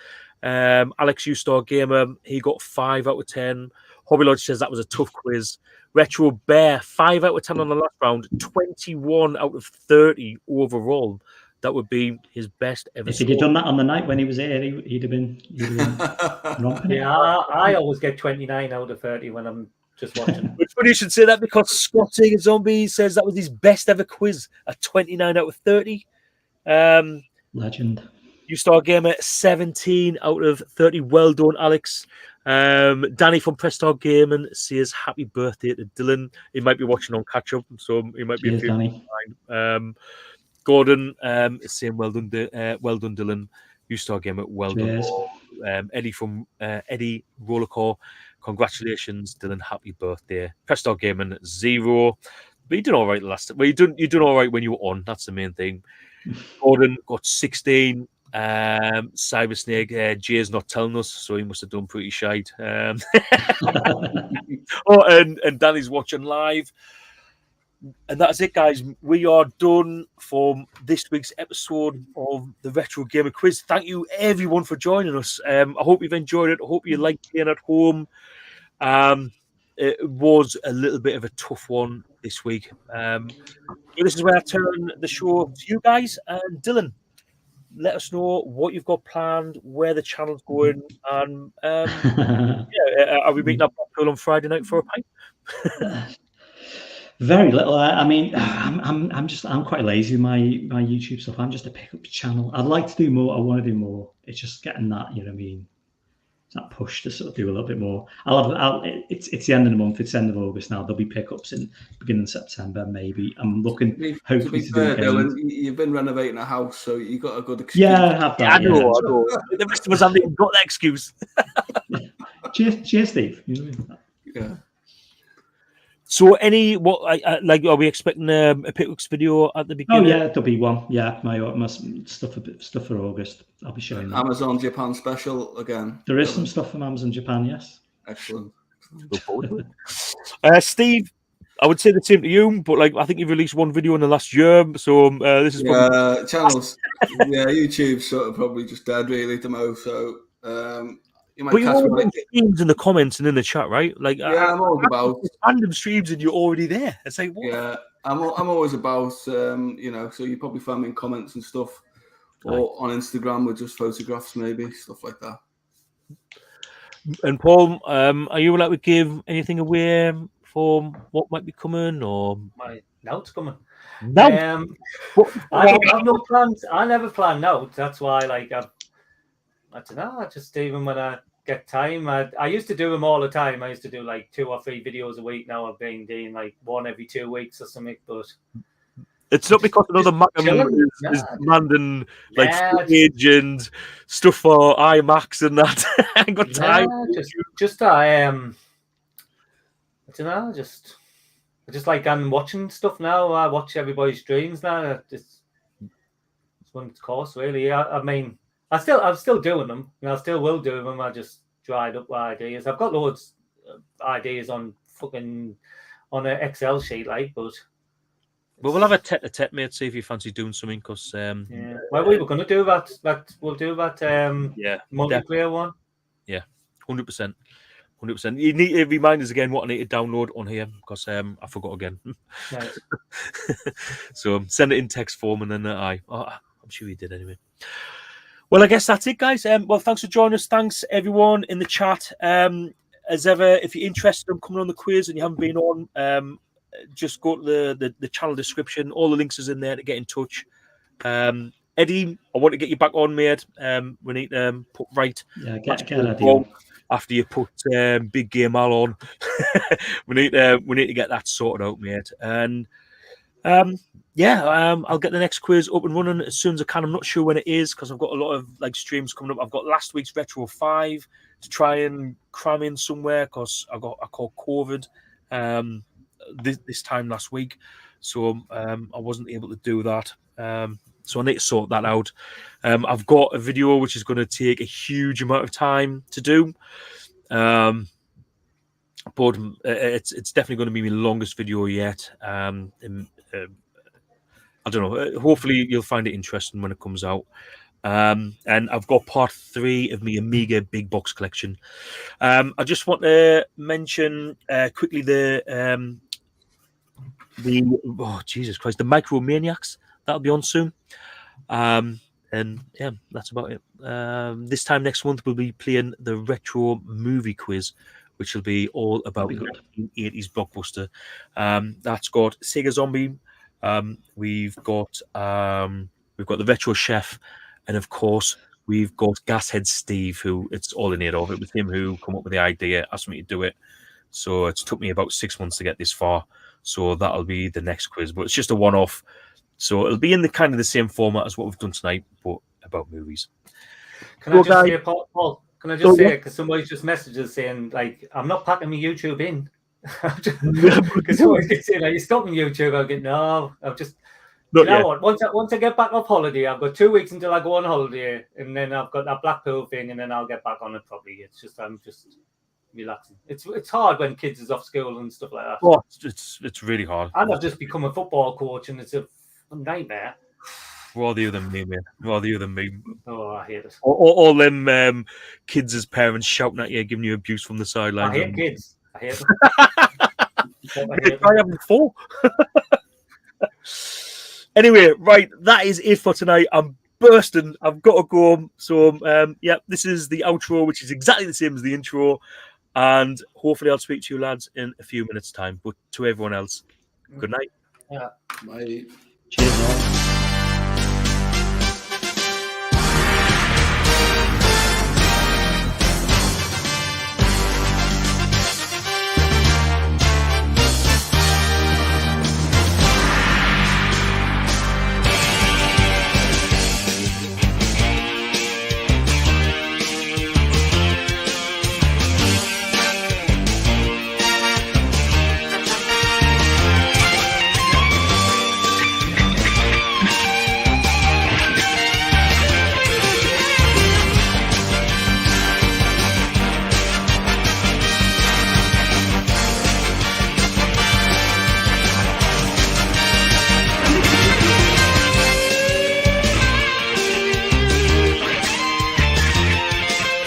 Alex U-Star Gamer, he got 5 out of 10. Hobby Lodge says that was a tough quiz. Retro Bear, 5 out of 10 on the last round, 21 out of 30 overall. That would be his best ever. If he'd have done that on the night when he was here, he'd have been wrong. Yeah, I always get 29 out of 30 when I'm just watching. It's funny you should say that because Scott Sega Zombie says that was his best ever quiz, a 29 out of 30. Legend. U-Star Gamer, 17 out of 30. Well done, Alex. Danny from Prestar Gaming says happy birthday to Dylan. He might be watching on catch up, so he might be. Cheers, Danny. Gordon is saying well done, Dylan. U-Star Gamer, well Cheers. done. Eddie from Eddie Rollercore, congratulations, Dylan. Happy birthday. Prestar Gaming 0, but you did all right last time. Well, you done all right when you were on. That's the main thing. Gordon got 16. Cyber Snake, Jay's not telling us, so he must have done pretty shite. And Danny's watching live. And that's it, guys. We are done for this week's episode of the Retro Gamer Quiz. Thank you, everyone, for joining us. I hope you've enjoyed it. I hope you like being at home. It was a little bit of a tough one this week. This is where I turn the show to you guys. And Dylan, let us know what you've got planned, where the channel's going, and are we meeting up on Friday night for a pint? Very little. I mean, I'm quite lazy with my YouTube stuff. I'm just a pickup channel. I'd like to do more. I want to do more. It's just getting that, you know what I mean? It's that push to sort of do a little bit more. It's the end of the month. It's the end of August now. There'll be pickups in beginning of September, maybe. I'm looking hopefully to fair, do Dylan, you've been renovating a house, so you got a good excuse. Yeah, I have that. I know. The rest of us haven't even got that excuse. Cheers, Steve. You know what I mean? Yeah. So, are we expecting a pickups video at the beginning? Oh yeah, there'll be one. Yeah, my stuff for August. I'll be showing that. Amazon Japan special again. There is some stuff from Amazon Japan. Yes. Excellent. Look forward to it. Steve, I would say the same to you, but I think you've released one video in the last year, so this is channels. YouTube's sort of probably just dead really to mo. So you might catch me streams in the comments and in the chat, right? I'm always about random streams and you're already there. It's like, what? Yeah, I'm always about so you probably find me in comments and stuff, or on Instagram with just photographs, maybe stuff like that. And Paul, are you allowed to give anything away for what might be coming, or Now it's coming? No, I have no plans. I never plan notes. That's why, I don't know. Just even when I get time, I used to do them all the time. I used to do 2 or 3 videos a week. Now I've been doing one every 2 weeks or something. But it's not because another Magnum is demanding footage and stuff for IMAX and that. I ain't got time. I don't know. I just like I'm watching stuff now. I watch everybody's streams now. It's one course really. I mean, I'm still doing them. I still will do them. I just dried up ideas. I've got loads of ideas on an Excel sheet, but we'll have a tete-a-tete, mate. See if you fancy doing something, because well, we were going to do that. We'll do that. Multiplayer one. Yeah, 100%. You need to remind us again what I need to download on here, because I forgot again. Right. So send it in text form, and then I'm sure you did anyway. Well, I guess that's it, guys. Well, thanks for joining us. Thanks, everyone in the chat. As ever, if you're interested in coming on the quiz and you haven't been on, just go to the channel description. All the links is in there to get in touch. Eddie, I want to get you back on, mate. We need to put right. Yeah, get Eddie on. After you put Big Game Al on, we need to get that sorted out, mate. And I'll get the next quiz up and running as soon as I can. I'm not sure when it is because I've got a lot of streams coming up. I've got last week's Retro 5 to try and cram in somewhere because I caught COVID this time last week, so I wasn't able to do that. So I need to sort that out. I've got a video which is going to take a huge amount of time to do. But it's definitely going to be my longest video yet. I don't know. Hopefully you'll find it interesting when it comes out. And I've got part 3 of my Amiga big box collection. I just want to mention quickly the Jesus Christ, the Micromaniacs. That'll be on soon. And yeah, that's about it. This time next month we'll be playing the retro movie quiz, which will be all about the 1980s blockbuster. That's got Sega Zombie. We've got the Retro Chef, and of course we've got Gashead Steve, who it's all in it of. It was him who come up with the idea, asked me to do it. So it's took me about 6 months to get this far. So that'll be the next quiz, but it's just a one-off. So it'll be in the kind of the same format as what we've done tonight, but about movies. Can I just say, Paul? Can I just say, because somebody just messaged us saying, like, I'm not packing my YouTube in. Because somebody gets saying, like, you stop me YouTube. I'll get, no, I've just, you know what? Once I get back off holiday, I've got 2 weeks until I go on holiday, and then I've got that Blackpool thing, and then I'll get back on it probably. It's just, I'm just relaxing. It's hard when kids is off school and stuff like that. Oh, it's really hard. And I've just become a football coach, and it's a nightmare. Rather you than me, man. Rather you than me. Oh, I hate it. All them kids as parents shouting at you, giving you abuse from the sidelines. I hate kids. I hate them. I have 4. Anyway, right, that is it for tonight. I'm bursting. I've got to go. So, yeah, this is the outro, which is exactly the same as the intro. And hopefully I'll speak to you lads in a few minutes' time. But to everyone else, good night. Yeah. Bye. Cheers, man.